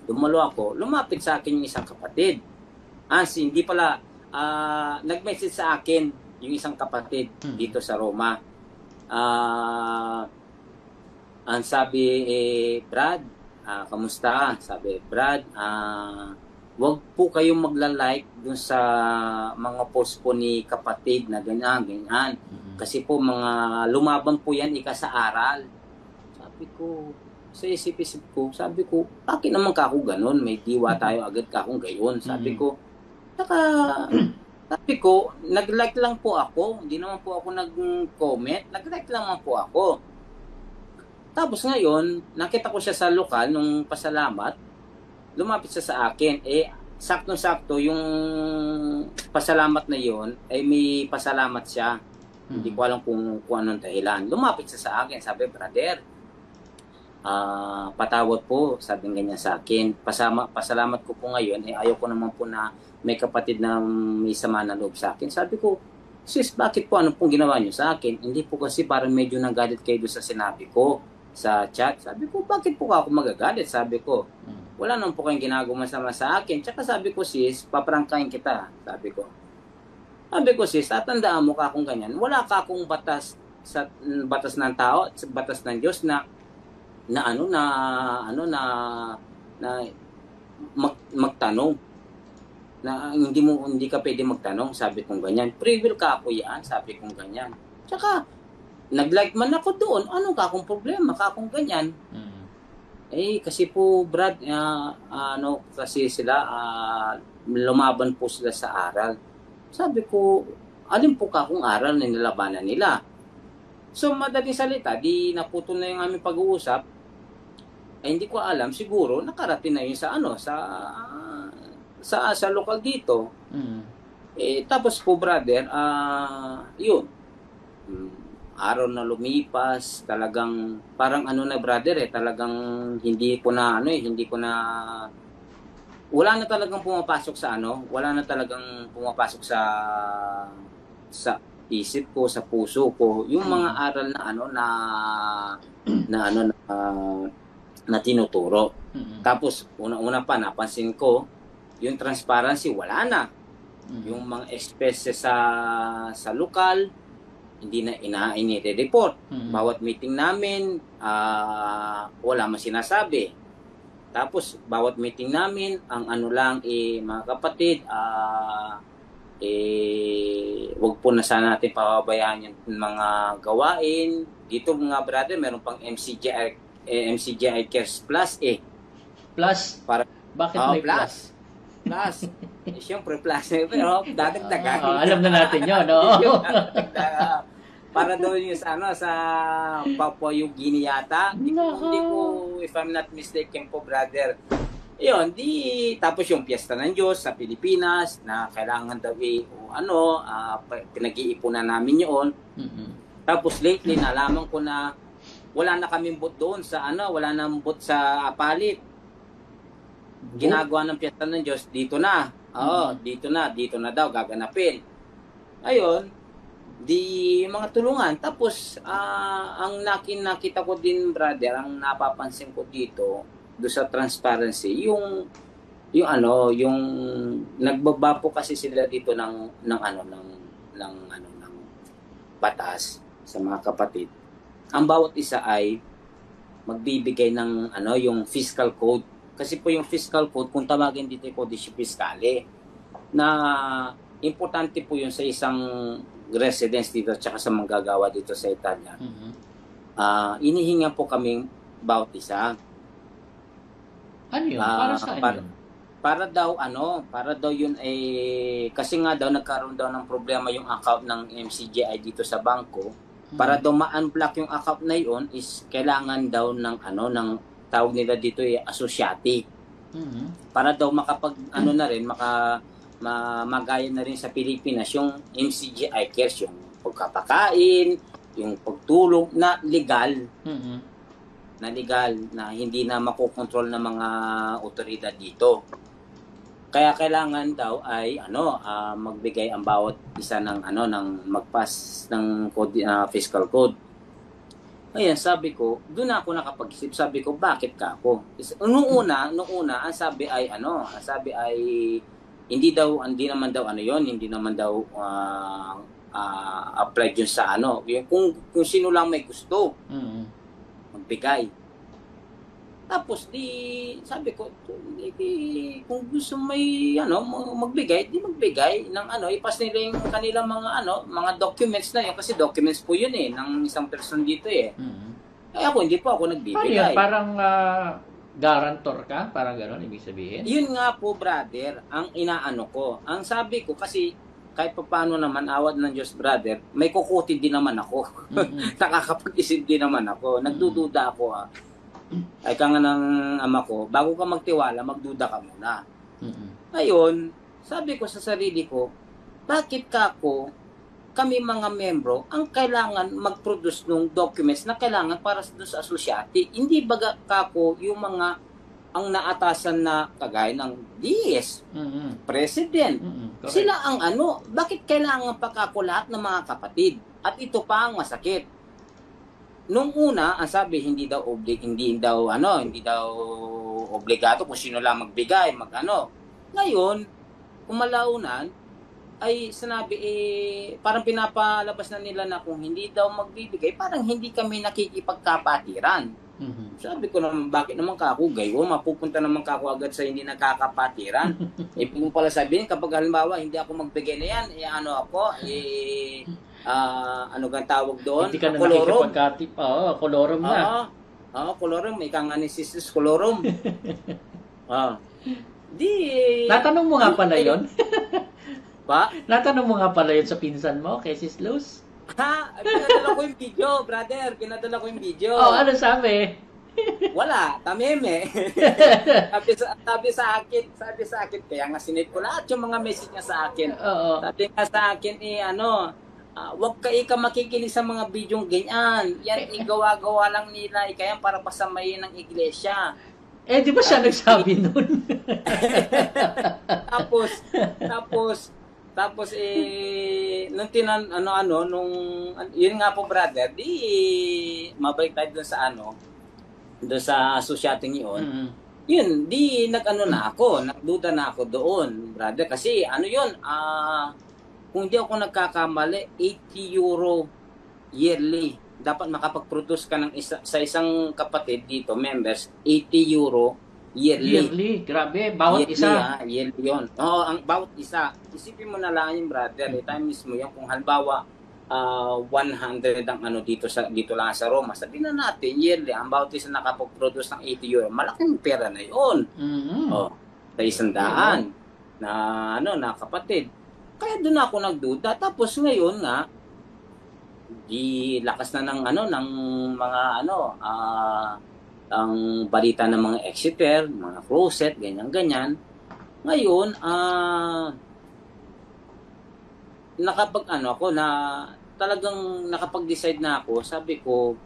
S1: dumalo ako, lumapit sa akin yung isang kapatid. Hindi pala, nag-message sa akin yung isang kapatid dito sa Roma. Ang sabi, Brad, kamusta? Sabi, Brad, wag po kayong magla-like dun sa mga post po ni kapatid na ganyan. Kasi po mga lumaban po yan sa aral. Sabi ko, sa isip-isip ko, sabi ko, bakit naman ka ako ganun? May diwa tayo agad ka akong gayon. Sabi ko, nag-like lang po ako. Hindi naman po ako nag-comment. Nag-like lang po ako. Tapos ngayon, nakita ko siya sa lokal nung pasalamat. Lumapit siya sa akin. Sakto-sakto yung pasalamat na yon may pasalamat siya. Hindi ko alam kung anong dahilan. Lumapit siya sa akin. Sabi, brother, patawad po. Sabi ganyan sa akin. Pasalamat ko po ngayon. Ayaw ko naman po na may kapatid na may sama na loob sa akin. Sabi ko, sis, bakit po? Ano pong ginawa niyo sa akin? Hindi po kasi parang medyo nagalit kayo doon sa sinabi ko sa chat. Sabi ko, bakit po ako magagalit? Sabi ko, wala naman po kayong ginagawa masama sa akin. Tsaka sabi ko, sis, paprangkain kita. Sabi ko, sis, tatandaan mo ka akong ganyan. Wala ka akong batas sa batas ng tao, sa batas ng Diyos na magtanong. Na hindi ka pwede magtanong, sabi kong ganyan. Free will ka ako yan, sabi kong ganyan. Tsaka, nag-like man ako doon, ano ka akong problema, ka akong ganyan. Kasi po, Brad, kasi sila, lumaban po sila sa aral. Sabi ko, alin po ka akong aral na nilabanan nila? So, madaling salita, di naputol na yung aming pag-uusap. Hindi ko alam, siguro, nakarating na yun sa lokal dito. Tapos po, brother, yun. Araw na lumipas, talagang, parang brother, talagang wala na talagang pumapasok sa isip ko, sa puso ko, yung mga aral na tinuturo. Tapos, una pa, napansin ko, yung transparency, wala na. Yung mga especies sa lokal, hindi na inire-report. Bawat meeting namin, wala man sinasabi. Tapos, bawat meeting namin, ang mga kapatid, wag po na sana natin pababayaan yung mga gawain. Dito mga brother, meron pang MCGI Cares Plus
S2: Plus? Bakit may
S1: plus? Siyempre plus. Pero dadagdagan.
S2: Alam na natin yun, no?
S1: Para doon yung sa Papua New Guinea yata. Hindi ko, if I'm not mistaken po, brother. Yun, tapos yung Piyesta ng Diyos sa Pilipinas na kailangan daw pinag-iipunan namin yun. Tapos lately, nalaman ko na wala na kaming booth doon sa ano, wala nang booth sa Apalit. Ginagawa ng Piyesta ng Diyos, dito na. Oo, dito na daw gaganapin. Ayun, di mga tulungan. Tapos, ang nakita ko din, brother, ang napapansin ko dito, do sa transparency, yung nagbaba po kasi sila dito ng batas sa mga kapatid. Ang bawat isa ay magbibigay ng yung fiscal code. Kasi po yung fiscal code, kung tawagin dito yung Codice Fiscale, na importante po yun sa isang residence dito at saka sa manggagawa dito sa Italia. Inihinga po kaming bawat isa.
S2: Ano yun? Para saan yun?
S1: Para daw yun kasi nga daw nagkaroon daw ng problema yung account ng MCGI dito sa bangko. Para daw ma-unblock yung account na yun is kailangan daw ng ng tawag nila dito associatic. Para daw magaya na rin sa Pilipinas yung MCGI cares, yung pagkapakain, yung pagtulong na legal. Na hindi na makokontrol ng mga otoridad dito. Kaya kailangan daw ay magbigay ang bawat isa ng magpass ng fiscal code. Ayan, sabi ko, doon ako nakapag-isip. Sabi ko, bakit ka ako? Noong una, ang sabi ay hindi naman daw apply dun sa kung sino lang may gusto. Magbigay. Tapos sabi ko, kung gusto may magbigay, di magbigay ng ipas nila yung kanilang mga documents na yun, kasi documents po yun ng isang person dito Kaya hindi po ako nagbibigay.
S2: Parang guarantor ka? Parang gano'n, ibig sabihin?
S1: Yun nga po, brother, ang inaano ko. Ang sabi ko, kasi kahit pa paano naman, awad ng Diyos, brother, may kukutin din naman ako. Nakakapag-isip din naman ako. Nagdududa ako Ay ka nga ng ama ko, bago ka magtiwala, magduda ka muna. Ngayon, sabi ko sa sarili ko, bakit kami mga membro, ang kailangan mag-produce ng documents na kailangan para sa asosyate? Hindi baga yung mga ang naatasan na kagaya ng DS, President. Sila ang bakit kailangan pa lahat ng mga kapatid? At ito pa ang masakit. Nung una, ang sabi hindi daw obligato kung sino lang magbigay, Ngayon, kumalaunan ay sinabi parang pinapalabas na nila na kung hindi daw magbibigay, parang hindi kami nakikipagkapatiran. Sabi ko naman, bakit naman gayo? Mapupunta naman agad sa hindi nakakapatiran. Kung pala sabihin, kapag halimbawa hindi ako magbigay na yan, gan tawag doon?
S2: Hindi ka na
S1: kolorum.
S2: nakikipagkatip. Kolorum na.
S1: Kolorum. Ika nga ni Sisis Kolorum.
S2: Natanong mo nga pala yun?
S1: Ba?
S2: Natanong mo nga pala yun sa pinsan mo, kay Sis Luz?
S1: Pinadala ko yung video, brother. Pinadala ko yung video.
S2: Ano sabi?
S1: Wala, tameme. sabi sa akin, kaya nga sinit ko lahat yung mga message niya sa akin. Sabi nga sa akin, wag ka makikinig sa mga bidyong ganyan. Yan, igawa-gawa lang nila. Kaya para pasamayin ng iglesia.
S2: Di ba siya nagsabi nun?
S1: Tapos, nung yun nga po, brother, mabalik tayo doon sa asosyating yun. Yun, nagduda na ako doon, brother. Kasi, kung di ako nagkakamali, 80 euro yearly. Dapat makapag-produce ka sa isang kapatid dito, members, 80 euro yearly.
S2: Yearly, grabe. Bawat isa.
S1: Yearly yun. Ang bawat isa. Isipin mo na lang yung brother. Times mo yan. Kung halimbawa, 100 ang dito lang sa Roma. Sabihin na natin, yearly, ang bawat isa nakapag-produce ng 80 euro. Malaking pera na yun. Sa 100 na kapatid. Kaya doon ako nagduda. Tapos ngayon nga, di lakas na ng mga ang balita ng mga Exeter, mga closet, ganyan. Ngayon, nakapag ako na talagang nakapag-decide na ako. Sabi ko,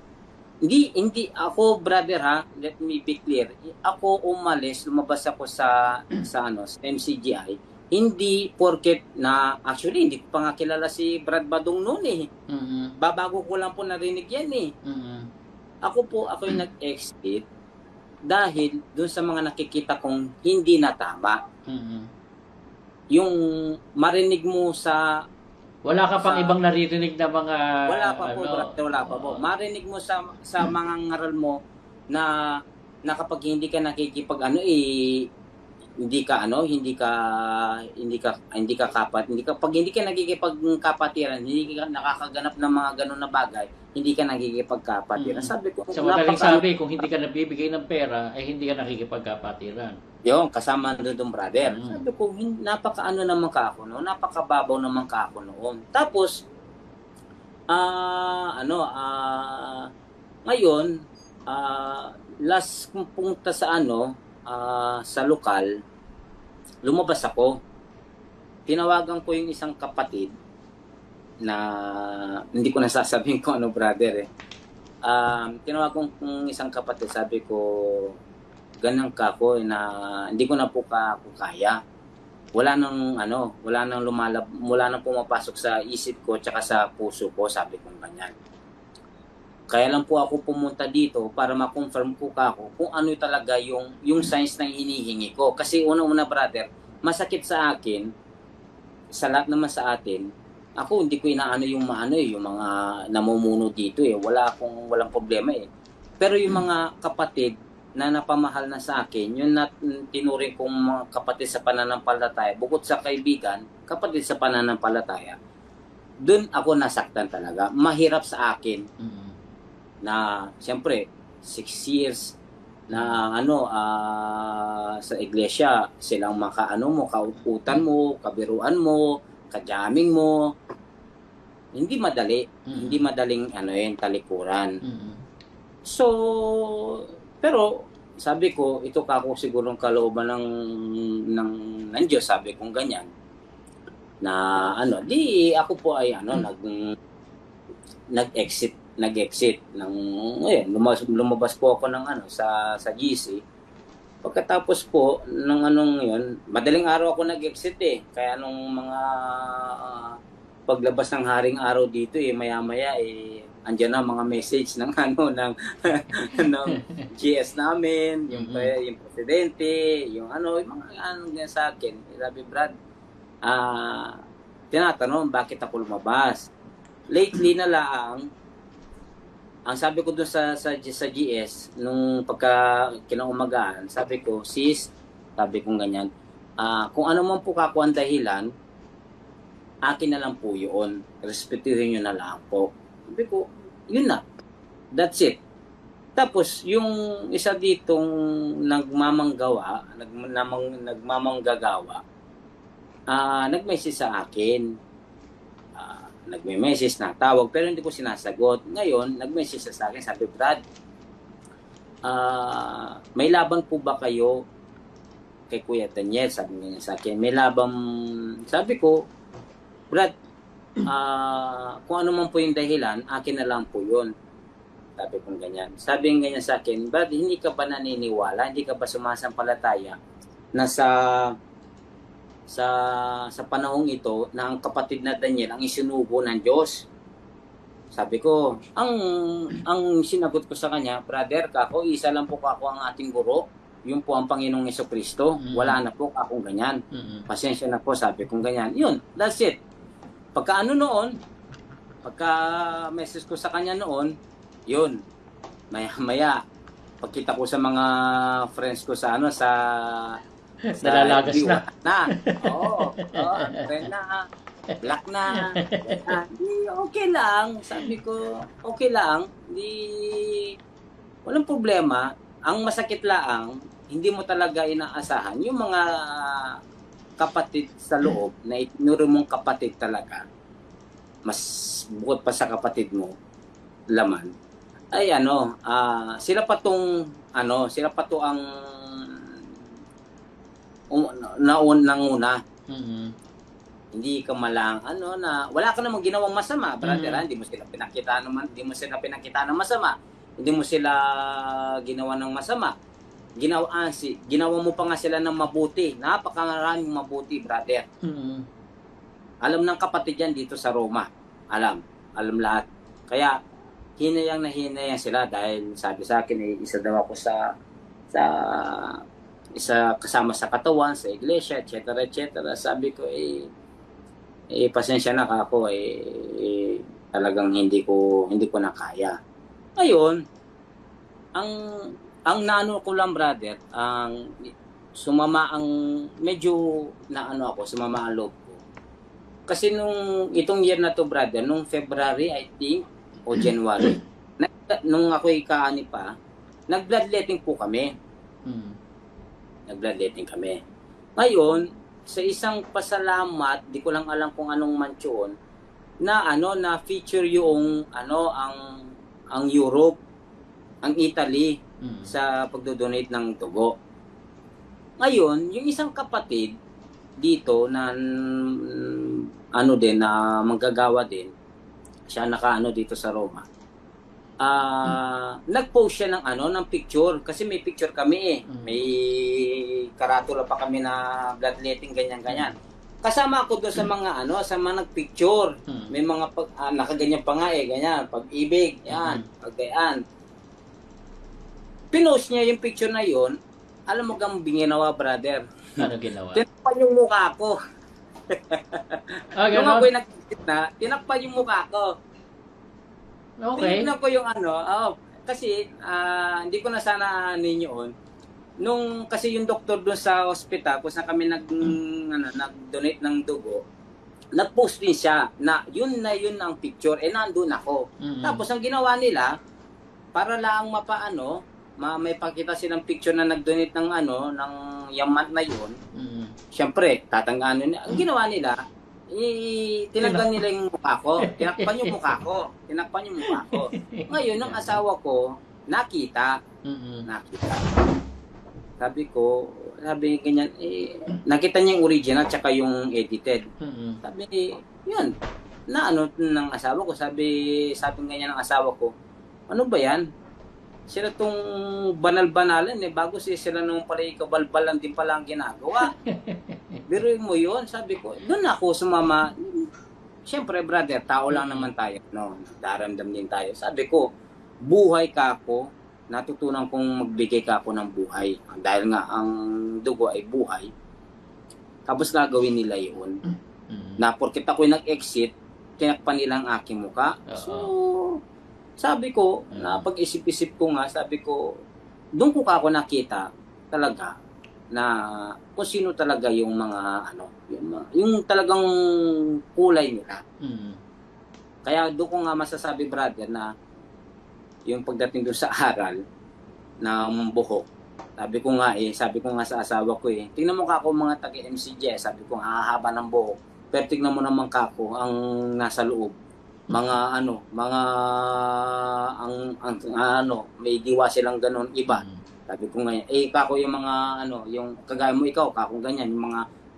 S1: Hindi ako, brother, ha, let me be clear. Ako umalis, lumabas ako sa sa MCGI, hindi porket na actually hindi ko pa nga kilala si Brad Badong noon eh. Babago ko lang po narinig yan eh. Ako yung nag-exit dahil doon sa mga nakikita kong hindi na tama. Yung marinig mo sa
S2: wala ka pang ibang naririnig na mga
S1: wala pa po, brother, wala pa po. Marinig mo sa mga ngaral mo na kapag hindi ka nakikipag hindi ka pag hindi ka nakikipagkapatiran, hindi ka nakakaganap ng mga ganun na bagay, hindi ka nakikipagkapatiran. Sabi ko,
S2: sa madaling sabi, kung hindi ka nabibigay ng pera, ay hindi ka nakikipagkapatiran.
S1: Yung kasama doon, brother. Sabi ko, napakaano naman ka ako noon, napakababaw naman ka ako noon. Tapos ngayon, last kong punta sa sa lokal, lumabas ako. Tinawagan ko yung isang kapatid na hindi ko nasasabihin kung ano, brother eh. Tinawagan ko yung isang kapatid, sabi ko, ganang ka ko na hindi ko na po kaya. Wala nang pumapasok sa isip ko tsaka sa puso ko, sabi ko ganyan. Kaya lang po ako pumunta dito para ma-confirm ko kung ano talaga yung signs na hinihingi ko. Kasi una-una, brother, masakit sa akin, sa lahat naman sa atin, ako hindi ko inaano yung mga namumuno dito eh. Walang problema eh. Pero yung mga kapatid na napamahal na sa akin, yun na tinuring kong mga kapatid sa pananampalataya, bukod sa kaibigan, kapatid sa pananampalataya, dun ako nasaktan talaga. Mahirap sa akin na siyempre 6 years na sa iglesia, silang kauputan mo, kabiruan mo, kajaming mo. Hindi madaling talikuran. So, pero sabi ko, ito ako siguro kalooban ng Diyos, sabi kong ganyan. Na di ako po ay nag-exit ng lumabas po ako ng sa GC. Pagkatapos po ng yun, madaling araw ako nag-exit eh. Kaya nung mga paglabas ng haring araw dito eh, maya-maya eh andyan na mga message ng ng GS namin, yung presidente, yung mga sa akin. Sabi, Brad, tinatanong bakit ako lumabas. Lately na lang, ang sabi ko doon sa GS, nung pagka kinaumagaan, sabi ko, sis, sabi ko ganyan, kung ano man po kako ang dahilan, akin na lang po yun. Respetuhin nyo na lang po. Sabi ko, yun na. That's it. Tapos, yung isa ditong nagmamanggagawa, nag-message sa akin. Nagme-message na tawag, pero hindi ko sinasagot. Ngayon, nag-message sa akin, sabi, Brad, may laban po ba kayo kay Kuya Daniel? Sabi niya sa akin, may laban, sabi ko, Brad, kung ano man po yung dahilan, akin na lang po yun. Sabi kong ganyan. Sabi ng ganyan sa akin, Brad, hindi ka ba naniniwala, hindi ka ba sumasampalataya na sa panahong ito na ang kapatid na Daniel ang isinugo ng Diyos? Sabi ko, ang sinagot ko sa kanya, brother, kako, isa lang po ako ang ating guro, yun po ang Panginoong Jesucristo. Wala na po akong ganyan. Pasensya na po, sabi kong ganyan. Yun, that's it. Pagka message ko sa kanya noon, yun, maya, pagkita ko sa mga friends ko sa
S2: nalalagas na.
S1: Oo, friend na, black na. Okay lang, sabi ko, okay lang, walang problema. Ang masakit lang, hindi mo talaga inaasahan yung mga kapatid sa loob na itinuro mong kapatid talaga, mas bukod pa sa kapatid mo, laman, ay sila pa ang naunang-una. Hindi ka malang wala ka namang ginawang masama, brother. Hindi mo sila pinakita ng masama. hindi mo sila ginawa ng masama. Ginawa mo pa nga sila ng mabuti. Napakaraming mabuti, brother. Alam ng kapatid yan dito sa Roma. Alam lahat. Kaya hinayang na hinayang sila dahil sabi sa akin isa daw ako sa isa kasama sa katawan, sa iglesia, etc. Sabi ko pasensya na ako talagang hindi ko na kaya. Ngayon, ang naano ko lang, brother, sumama ang loob ko. Kasi itong year na to, brother, nung February, I think, o January, nung ako'y kaani pa, nag-bloodletting po kami. Nag-bloodletting kami. Ngayon, sa isang pasalamat, di ko lang alam kung anong mansyon, na feature yung ang Europe, ang Italy sa pagdodonate ng dugo. Ngayon, yung isang kapatid dito na na manggagawa din, siya nakaano dito sa Roma. Nag-post siya ng picture kasi may picture kami May karatula pa kami na bloodletting ganyan. Kasama ako doon sa mga sa mga nagpicture. May mga nakaganyan pa nga ganyan, pag-ibig, yan, pagkayaan. Pinost niya yung picture na yon. Alam mo kang ginawa, brother?
S2: Ano ginawa?
S1: Tinakpan yung mukha ko. Nung ako'y nagkita, tinakpan yung mukha ko.
S2: Okay.
S1: Tinakpan ko yung kasi hindi ko na sana yun. Kasi yung doktor doon sa ospital, kung saan kami nag-donate ng dugo, nag-post din siya na yun ang picture, nandun ako. Tapos ang ginawa nila, para lang may pakita silang picture na nag-donate ng ng yaman na yun. Siyempre, tatanggaan nila. Ang ginawa nila, tinanggal nila yung mukha ko. Tinakpan yung mukha ko. Ngayon, ang asawa ko, nakita. Sabi ganyan, nakita niya yung original tsaka yung edited. Sabi, yun, ng asawa ko. Sabi ganyan ng asawa ko, ano ba yan? Sila tong banal-banalan bago sila nung pala ikabalbalan din pala ang ginagawa. Biruin mo yun, sabi ko. Doon ako sumama. Siyempre, brother, tao lang naman tayo. Daramdam din tayo. Sabi ko, buhay ka ako. Natutunan kong magbigay ka ako ng buhay. Dahil nga ang dugo ay buhay. Tapos gagawin nila yun. Na porkit ako'y nag-exit, tinakpan nila ang aking muka. So, sabi ko, napag-isip-isip ko nga, sabi ko, doon ko ako nakita talaga na kung sino talaga yung mga yung talagang kulay nila. Kaya doon ko nga masasabi, brother, na yung pagdating doon sa aral na buhok, sabi ko nga sa asawa ko tingnan mo kako mga taga-MCJ, sabi ko hahaba ng buhok, pero tingnan mo naman kako ang nasa loob, mga may diwa silang ganon iba. Sabi ko nga kako yung mga yung kagaya mo ikaw, kako ganyan, yung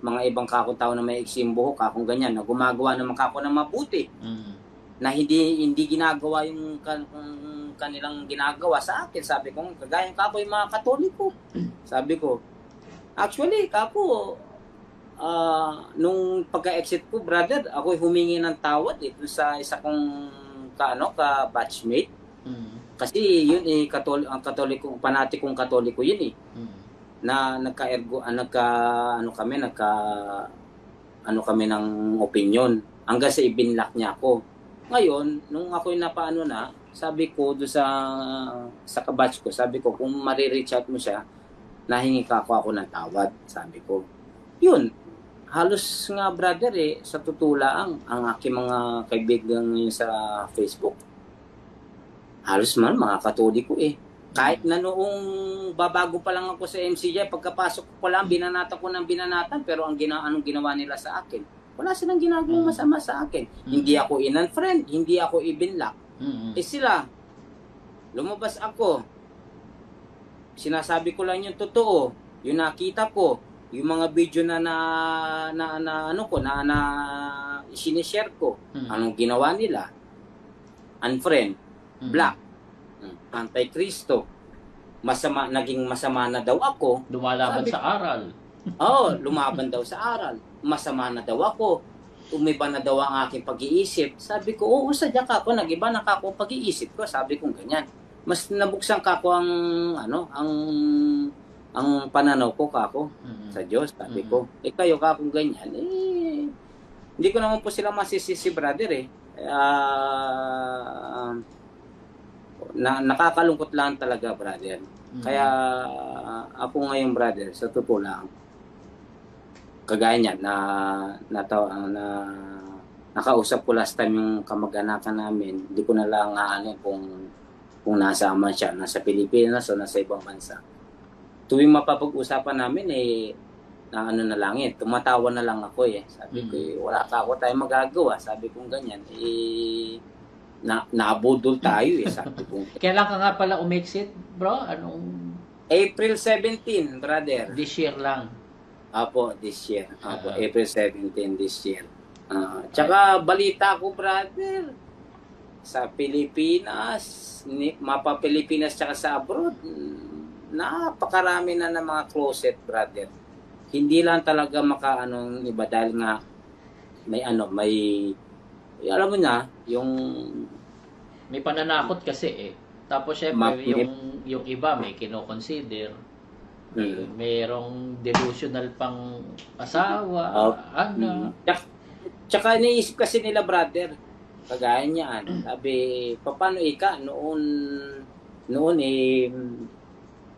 S1: mga ibang kako tao na may iksim buhok, kako ganyan, na gumagawa naman kako ng mabuti. Na hindi ginagawa yung kanilang ginagawa sa akin. Sabi ko, kagaya kako yung mga Katoliko. Sabi ko, actually, kako, nung pagka-exit ko, brother, ako humingi ng tawad sa isa kong ka-batchmate. Kasi yun Katoliko, panatikong Katoliko yun na kami ng opinion hanggang sa ibinlock niya ako. Ngayon, nung ako'y napaano na, sabi ko doon sa kabatch ko, sabi ko, kung marireach out mo siya, nahingi ka ako ng tawad, sabi ko. Yun, halos nga, brother, sa tutulaang ang aking mga kaibigan ngayon sa Facebook, halos man, mga Katoliko Kahit na noong babago pa lang ako sa MCJ, pagkapasok ko pa lang, binanata ko ng binanatan, pero anong ginawa nila sa akin? Wala silang ginagawang masama sa akin. Hindi ako in-unfriend, hindi ako i-binlock. Sila, lumabas ako. Sinasabi ko lang yung totoo, yung nakita ko, yung mga video na sinishare ko. Anong ginawa nila? Unfriend, block. Antikristo. Naging masama na daw ako.
S2: Lumalaban
S1: Sabi-
S2: sa aral.
S1: Lumaban daw sa aral. Masama na daw ako. Umiba na daw ang aking pag-iisip. Sabi ko, oo, sadya ka ako. Nag-iba na ka ako pag-iisip ko. Sabi ko ganyan. Mas nabuksan ka ko ang pananaw ko kako sa Diyos. Sabi ko, kayo ka kung ganyan. Hindi ko naman po sila masisisi, brother nakakalungkot lang talaga, brother. Kaya ako ngayon, brother, sa totoo lang, kagaya niyan nakausap ko last time yung kamag-anakan namin. Hindi ko na lang kung nasa man siya, nasa Pilipinas o nasa ibang bansa. Tuwing mapapag-usapan namin na na lang tumatawa na lang ako Sabi ko wala ka ako tayong magagawa. Sabi ko ganyan naabudol tayo sabi ko.
S2: Kailan ka nga pala umexit, bro? Anong
S1: April 17, brother.
S2: this year lang?
S1: Apo, this year. April 17 this year. Tsaka balita ko, brother, sa Pilipinas, mapa Pilipinas tsaka sa abroad, napakarami na ng mga closet, brother. Hindi lang talaga iba dahil nga may alam mo na, yung
S2: may pananakot kasi Tapos syempre yung iba may kino-consider. Mayroong delusional pang asawa, anak.
S1: Tsaka iniisip kasi nila, brother, kagaya niyan. Sabi, paano noon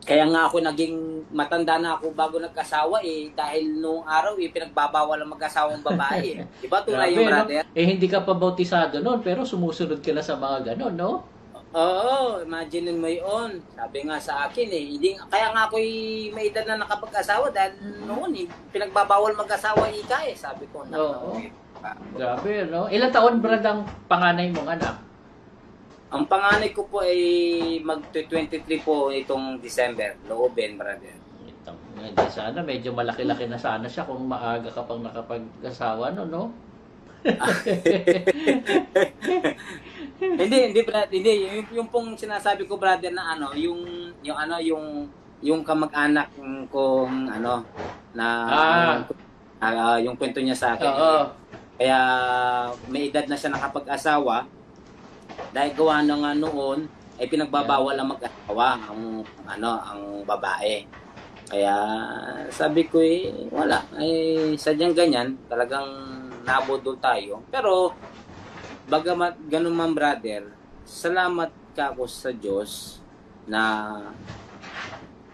S1: kaya nga ako naging matanda na ako bago nagkasawa dahil noong araw pinagbabawal ang mag-asawang babae. Diba tunay yung brother?
S2: No? Hindi ka pa bautisado noon pero sumusunod ka na sa mga ganon, no?
S1: Oo, imagine mo yun. Sabi nga sa akin kaya nga ako may edad na nakapag-asawa dahil noon pinagbabawal mag-asawa sabi ko.
S2: Oo. Grabe, no? Ilang taon brad ang panganay mong anak?
S1: Ang panganay ko po ay mag-23 po itong December. Loobin, brother.
S2: Sana medyo malaki-laki na sana siya kung maaga ka pang nakapag-asawa, no?
S1: Hindi, brother. Hindi. Yung pong sinasabi ko, brother, na yung kamag-anak kong yung kwento niya sa akin.
S2: Oo.
S1: Kaya may edad na siya nakapag-asawa. Dahil gawa na nga noon ay pinagbabawal ang mag-asawa ang babae. Kaya sabi ko wala, sadyang ganyan, talagang nabudol tayo. Pero bagamat ganun man, brother, salamat ka ako sa Diyos na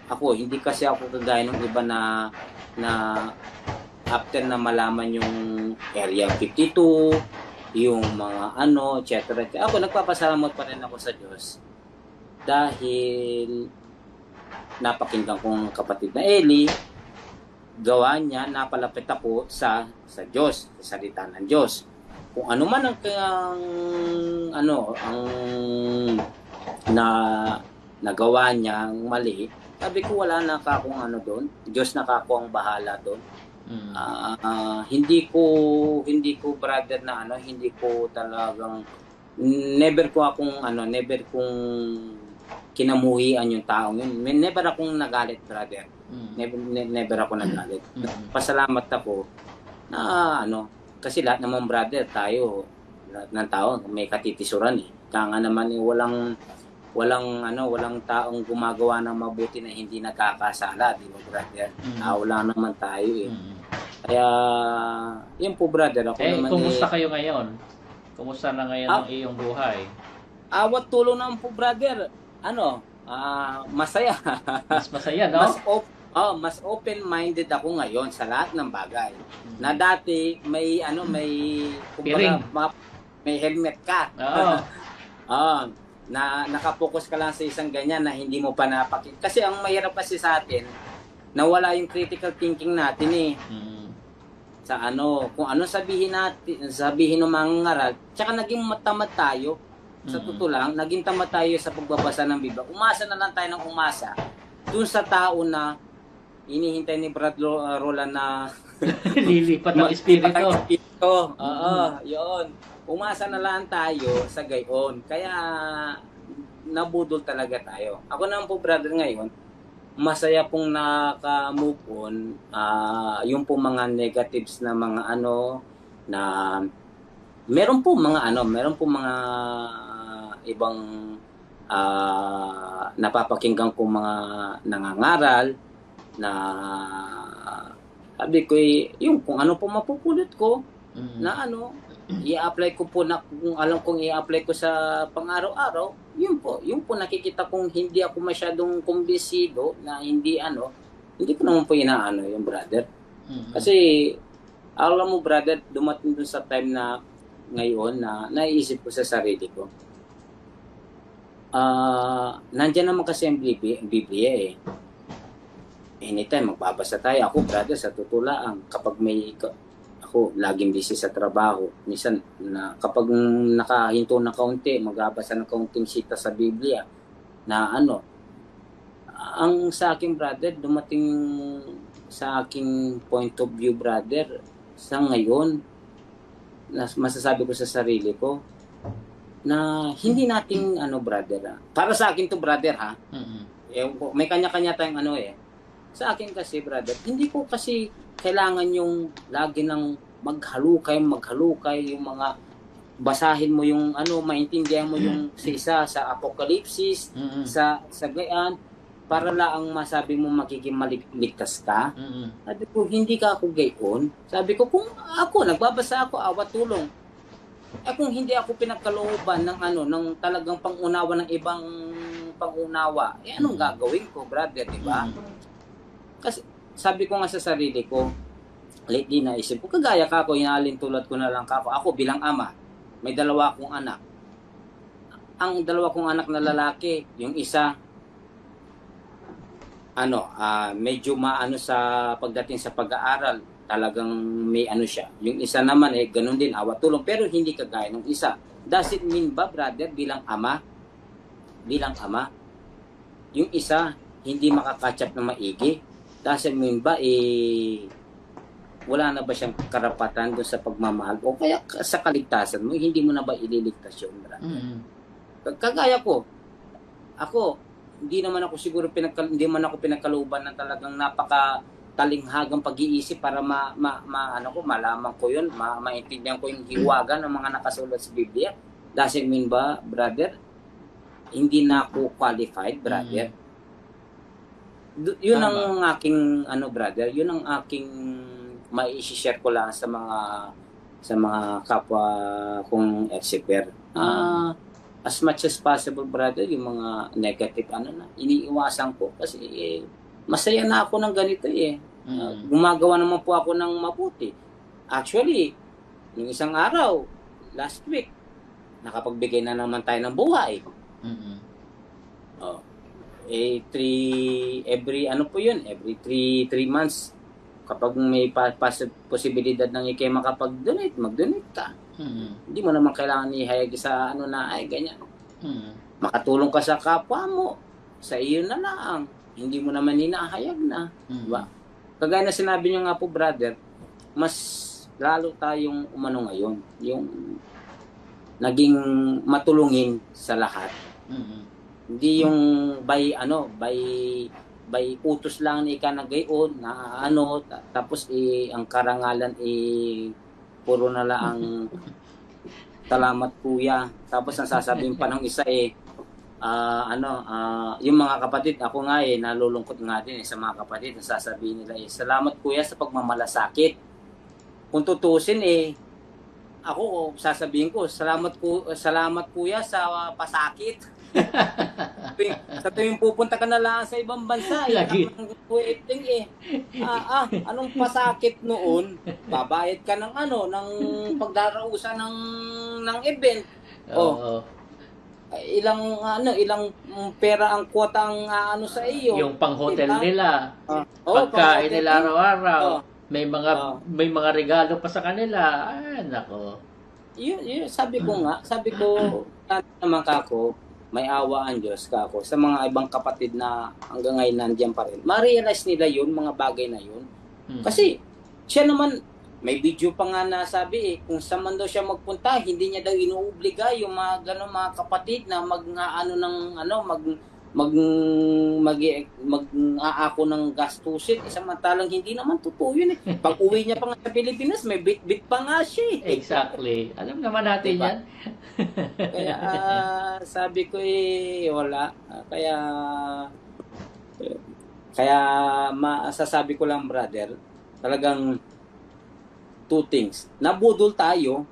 S1: hindi kasi ako kagaya ng iba na after na malaman yung Area 52, yung mga etc. Ako nagpapasalamat pa rin ako sa Diyos dahil napakinggan kong kapatid na Eli, gawa niya, napalapit ako sa Diyos, sa salita ng Diyos. Kung ano man ang nagawa niya mali, sabi ko wala na ka akong doon. Diyos na ka ako ang bahala doon. Hindi ko brother na hindi ko talagang never kong kinamuhian yung taong yun. Never akong nagalit, brother. Never ako nagalit. Pasalamat ako na kasi lahat naman, brother, lahat ng tao may katitisuran Kaya nga naman walang taong gumagawa ng mabuti na hindi nakakasala, di ba, brother? Wala naman tayo Kaya, yun po, brother. Ako naman
S2: kumusta kayo ngayon? Kumusta na ngayon ang iyong buhay?
S1: Awat tulong naman po, brother. Masaya.
S2: Mas masaya, no?
S1: Mas open-minded ako ngayon sa lahat ng bagay. Na dati may may helmet ka. Na nakapokus ka lang sa isang ganyan na hindi mo pa napakita. Kasi ang mahirap kasi sa atin, nawala yung critical thinking natin sa kung ano sabihin ng mga ngaral, tsaka naging matamad tayo. Sa totoo lang, naging tamad tayo sa pagbabasa ng Biblia. Umasa na lang tayo ng umasa dun sa tao na inihintay ni Brad Roland na
S2: lilipat ang espiritu.
S1: Yun. Umasa na lang tayo sa gayon. Kaya nabudol talaga tayo. Ako naman po, brother, ngayon, masaya pong naka-move on, yung po mga negatives na mga na meron po mga ibang napapakinggan ko mga nangangaral na sabi ko yung kung ano po mapupulot ko na i-apply ko po na kung alam kong i-apply ko sa pang-araw-araw, yun po nakikita kong hindi ako masyadong kumbinsido na hindi ko naman po inaano yung brother. Kasi alam mo brother, dumating dun sa time na ngayon na naiisip ko sa sarili ko. Nandiyan naman kasi ang Biblia eh. Anytime magbabasa tayo. Ako brother, sa tutulaang kapag ako laging busy sa trabaho. Minsan na kapag nakahinto na kaunti, magbabasa ng kaunting sita sa Biblia na ang sa akin brother, dumating sa aking point of view brother, sa ngayon masasabi ko sa sarili ko na hindi nating brother para sa akin to brother ha. May kanya-kanya tayong sa akin kasi brother, hindi ko kasi kailangan yung lagi ng maghalukay yung mga basahin mo yung maintindihan mo yung sa Apokalipsis, sa Gayan, para lang masabi mo magiging maligtas ka. Sabi ko, hindi ka ako gayon. Sabi ko, kung ako, nagbabasa ako, awat tulong. Kung hindi ako pinagkalooban ng ng talagang pangunawa ng ibang pangunawa, anong gagawin ko, brother, di ba? Kasi sabi ko nga sa sarili ko, lately naisip ko, kagaya ka ako, hinalin tulad ko na lang ka ako. Ako bilang ama, may 2 akong anak. Ang 2 kong anak na lalaki, yung isa, medyo sa pagdating sa pag-aaral, talagang may siya. Yung isa naman, ganun din, awat tulong, pero hindi kagaya ng isa. Does it mean ba, brother, bilang ama, yung isa, hindi makakatch up na maigi? Does it mean ba, wala na ba siyang karapatan doon sa pagmamahal o kaya sa kaligtasan mo, hindi mo na ba ililigtas yun, brother? Kagaya ko, ako, hindi ako pinagkalooban ng talagang napaka-talinghagang pag-iisip para malaman ko yun, maintindihan ko yung hiwaga ng mga nakasulat sa Biblia. Does it mean ba, brother, hindi na ako qualified, brother? Yun ang aking, brother, yun ang aking mai-share ko lang sa mga kapwa kong ex-shipper. As much as possible, brother, yung mga negative iniiwasan ko kasi masaya na ako ng ganito gumagawa naman po ako ng mabuti. Actually, yung isang araw, last week, nakapagbigay na naman tayo ng buhay. Every 3 months, kapag may posibilidad ng ikay makapag-donate, mag-donate ka. Hindi mo naman kailangan ihayag sa ganyan. Makatulong ka sa kapwa mo, sa iyo na lang. Hindi mo naman hinahayag na. Diba? Kagaya na sinabi niyo nga po, brother, mas lalo tayong ngayon. Yung naging matulungin sa lahat. Hindi yung by utos lang ni ka na gayon na tapos ang karangalan puro na lang salamat kuya, tapos ang sasabihin pa ng isa yung mga kapatid, ako nga nalulungkot nga din sa mga kapatid na sasabihin nila salamat kuya sa pagmamalasakit. Kung tutusin ako sasabihin ko salamat kuya sa pasakit. Sa tuwing pupunta ka na lang sa ibang bansa,
S2: lagi
S1: anong pasakit noon? Babayad ka ng pagdarausan ng event. Ilang pera ang kwota ang sa iyo.
S2: Yung pang-hotel nila, pagkain nila araw-araw, may mga regalo pa sa kanila. Nako.
S1: Yun, sabi ko naman kako, may awa ang Diyos kako sa mga ibang kapatid na hanggang ngayon nandiyan pa rin. Ma-realize nila yun, mga bagay na yun. Kasi siya naman, May video pa nga na sabi kung saan man daw siya magpunta, hindi niya daw inuobliga yung mga ganun mga kapatid na mag-ano ng ano, mag-aako ng gastusin. Samantalang hindi naman totoo yun eh. Pag uwi niya pa nga sa Pilipinas, may bit-bit pa nga siya eh.
S2: Exactly. Alam naman natin
S1: Diba?
S2: yan.
S1: Kaya sabi ko wala. Kaya masasabi ko lang, brother, talagang two things. Nabudol tayo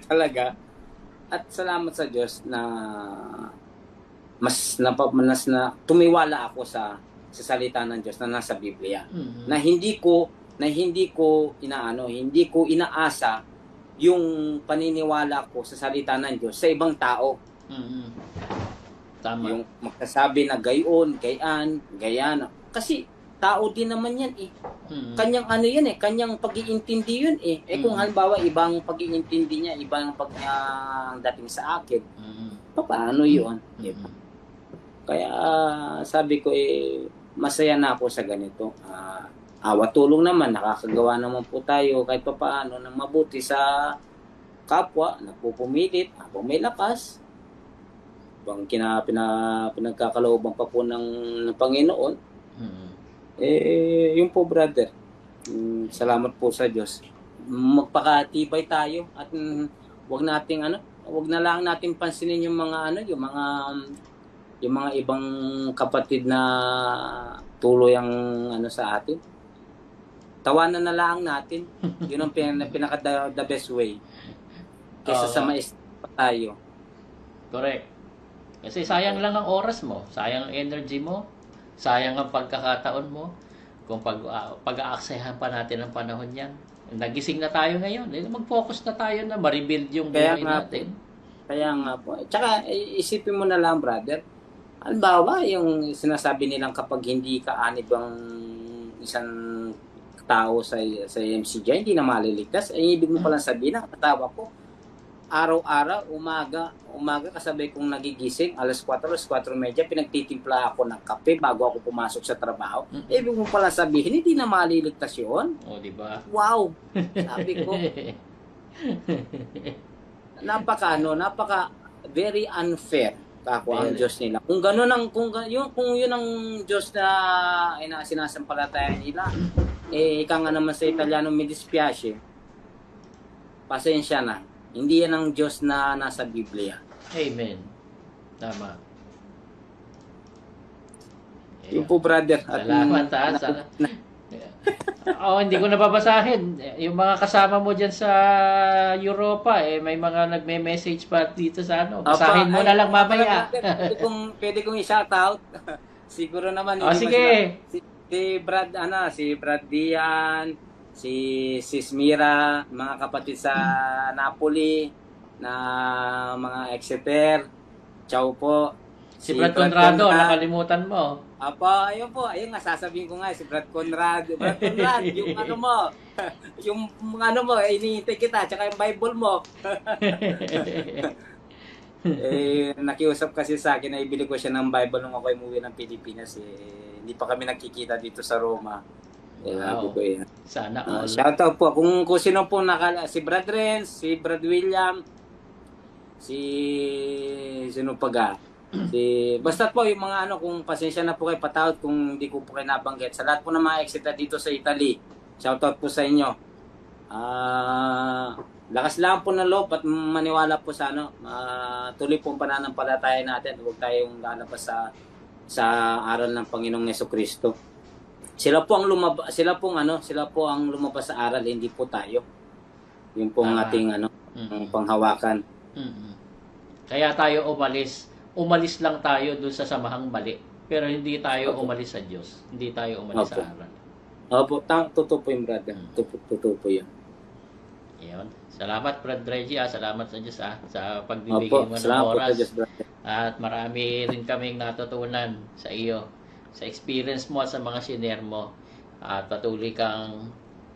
S1: talaga. At salamat sa Diyos na mas na tumiwala ako sa salita ng Diyos na nasa Biblia.
S2: Mhm.
S1: Na hindi ko inaasa yung paniniwala ko sa salita ng Diyos sa ibang tao.
S2: Mhm. Tama.
S1: Yung magsasabi na gayon, gayan. Kasi tao din naman yan eh.
S2: Mhm.
S1: Kanyang ano yan eh, kanyang pag-iintindi yun eh. Kung halimbawa ibang pag-iintindi niya, ibang dating sa akin,
S2: Mhm.
S1: paano yun?
S2: Mhm.
S1: Kaya sabi ko masaya na ako sa ganito. Awa tulong naman, nakakagawa naman po tayo kahit paano ng mabuti sa kapwa, nagpupumilit, habang may lakas. Bang pinagkakalooban pa po ng Panginoon.
S2: Mhm.
S1: Yun po, brother. Salamat po sa Diyos. Magpakatibay tayo at wag na lang natin pansinin yung mga yung mga ibang kapatid na tuloy ang sa atin. Tawanan na lang natin. Yun ang pinaka the best way. Kaysa sa mais pa tayo.
S2: Correct. Kasi sayang lang ang oras mo, sayang ang energy mo, sayang ang pagkakataon mo. Kung pag-aaksayahan pa natin ang panahon yan. Nagising na tayo ngayon. Mag-focus na tayo na ma-rebuild yung buhay natin.
S1: Kaya nga po. Tsaka isipin mo na lang, brother. Halimbawa, yung sinasabi nilang kapag hindi ka anib ang isang tao sa MCJ, hindi na maliligtas. Ibig mo palang sabihin, nakatawa ko, araw-araw, umaga kasabay kong nagigising, alas 4:30, pinagtitimpla ako ng kape bago ako pumasok sa trabaho. Ibig mo palang sabihin, hindi na maliligtas yun.
S2: O, di ba?
S1: Wow! Sabi ko, napaka very unfair kako ang Diyos nila. Kung gano'n kung yun ang Diyos na sinasampalataya nila, ika nga naman sa Italiano may dispiace. Pasensya na. Hindi yan ang Diyos na nasa Biblia.
S2: Amen. Tama.
S1: Yung po, brother.
S2: Salamat hindi ko nababasahin. Yung mga kasama mo dyan sa Europa, may mga nagme-message pa dito sa Basahin mo na lang mamaya.
S1: Pwede kong i-shout out. Siguro naman.
S2: Sige.
S1: Si Brad Dian, si Mira, mga kapatid sa Napoli, na mga Exeter. Ciao po.
S2: Si Brad Conrado, nakalimutan mo.
S1: Ayun nga, sasabihin ko nga, si Brad Conrad, yung iniintay kita, tsaka yung Bible mo. Nakiusap kasi sa akin na ibili ko siya ng Bible nung ako umuwi ng Pilipinas. Hindi pa kami nakikita dito sa Roma.
S2: Wow. Sana all.
S1: Shoutout po. Kung sino po si Brad Renz, si Brad William, sino pa basta po yung mga kung pasensya na po kayo, patawad kung hindi ko po kayo nabanggit. Sa lahat po ng mga exita dito sa Italy, shoutout po sa inyo. Lakas lang po ng loob at maniwala po sa tuloy pong pananampalataya natin. Huwag tayong lalabas sa aral ng Panginoong Jesucristo. Sila po ang lumabas sa aral, hindi po tayo. Yun po ang ating panghawakan.
S2: Kaya tayo umalis lang tayo doon sa samahang mali. Pero hindi tayo umalis sa Diyos. Hindi tayo umalis sa aral.
S1: Opo, totoo po yung brother. Totoo po yun.
S2: Ayun. Salamat, Brad Reggie. Salamat sa Diyos sa pagbibigay mo ng oras. At marami rin kaming natutunan sa iyo. Sa experience mo at sa mga siner mo. At patuloy kang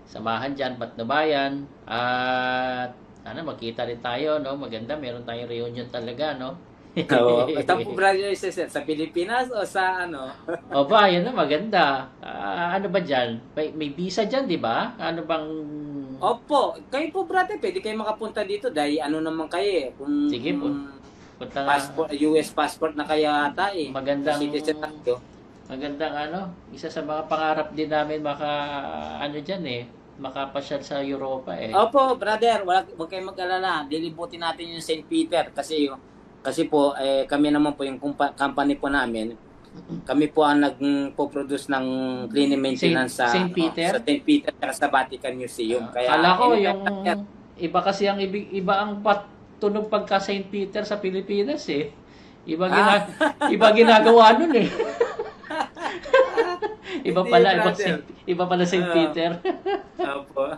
S2: samahan dyan, Patnubayan. At magkita rin tayo, no? Maganda, meron tayong reunion talaga, no?
S1: Basta po, brother, sa Pilipinas o sa
S2: yan na, maganda. Ano ba dyan? May visa dyan, di ba? Ano bang
S1: Opo, kayo po brother, pwede kayo makapunta dito dahil ano naman kayo eh. Kung,
S2: Sige po. Punta nga.
S1: passport, US passport na kaya ata eh.
S2: Magandang-
S1: Citizen tayo.
S2: Magandang isa sa mga pangarap din namin dyan makapasyal sa Europa eh.
S1: Opo, brother, wag kayong mag-alala. Dilibutin natin yung St. Peter kasi po kami naman po yung company po namin. Kami po ang nagpo-produce ng cleaning maintenance
S2: St. Peter?
S1: sa St. Peter at sa Vatican Museum. Kaya
S2: Kala ko yung iba kasi iba ang tunog pagka St. Peter sa Pilipinas eh. Iba ginagawa nun eh. Iba pala St. Peter.
S1: Opo.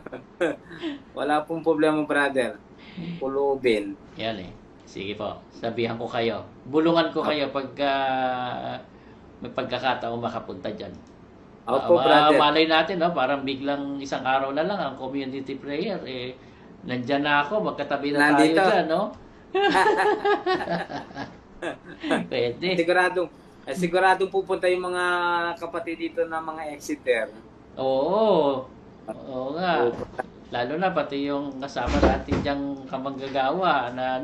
S1: Wala pong problema, brother. Pulubin.
S2: Yan eh. Sige po. Sabihan ko kayo. Bulungan ko kayo pagka may pagkakataong makapunta dyan.
S1: Opo, brother.
S2: Malay natin, parang biglang isang araw na lang ang community prayer. Nandyan na ako. Magkatabi na
S1: Nandito.
S2: tayo dyan, no? Pwede.
S1: Siguradong pupunta yung mga kapatid dito na mga Exeter.
S2: Oo. Oo nga. Lalo na pati yung kasama natin diyang kamanggagawa na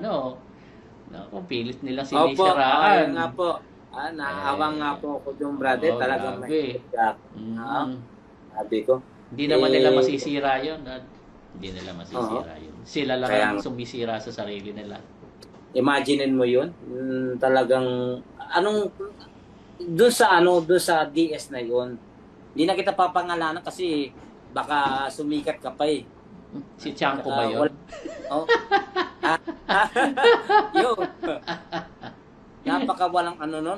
S2: pilit nilang sinisiraan.
S1: Nga po. Naaawang nga po ako yung brother. Talagang
S2: grabe.
S1: Sabi ko.
S2: Hindi naman nila masisira yun. Hindi nila masisira yun. Sila lang ang sumisira sa sarili nila.
S1: Imaginin mo yun. Talagang doon sa DS na yun. Hindi na kita papangalanan kasi baka sumikat ka pa eh.
S2: Si Chanko ba yun?
S1: Yun.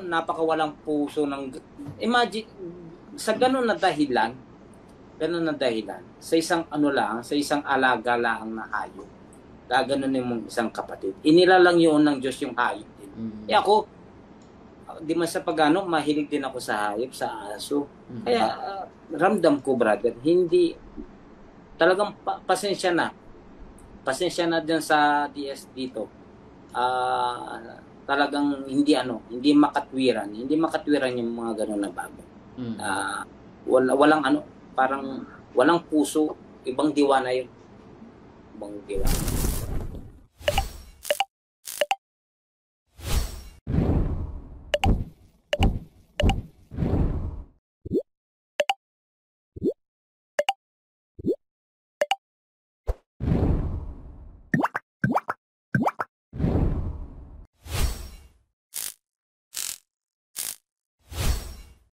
S1: Napakawalang puso ng imagine sa ganun na dahilan sa isang sa isang alaga lang na hayop. Gaganunin mong isang kapatid. Inilalang yun ng Diyos yung hayop din. Ako di man sa pagano mahilig din ako sa hayop, sa aso. Kaya ramdam ko brother, hindi talagang pasensya na din sa DS dito. Talagang hindi makatwiran yung mga gano'n na bagay. Walang parang walang puso, ibang diwa na yun. Ibang diwa.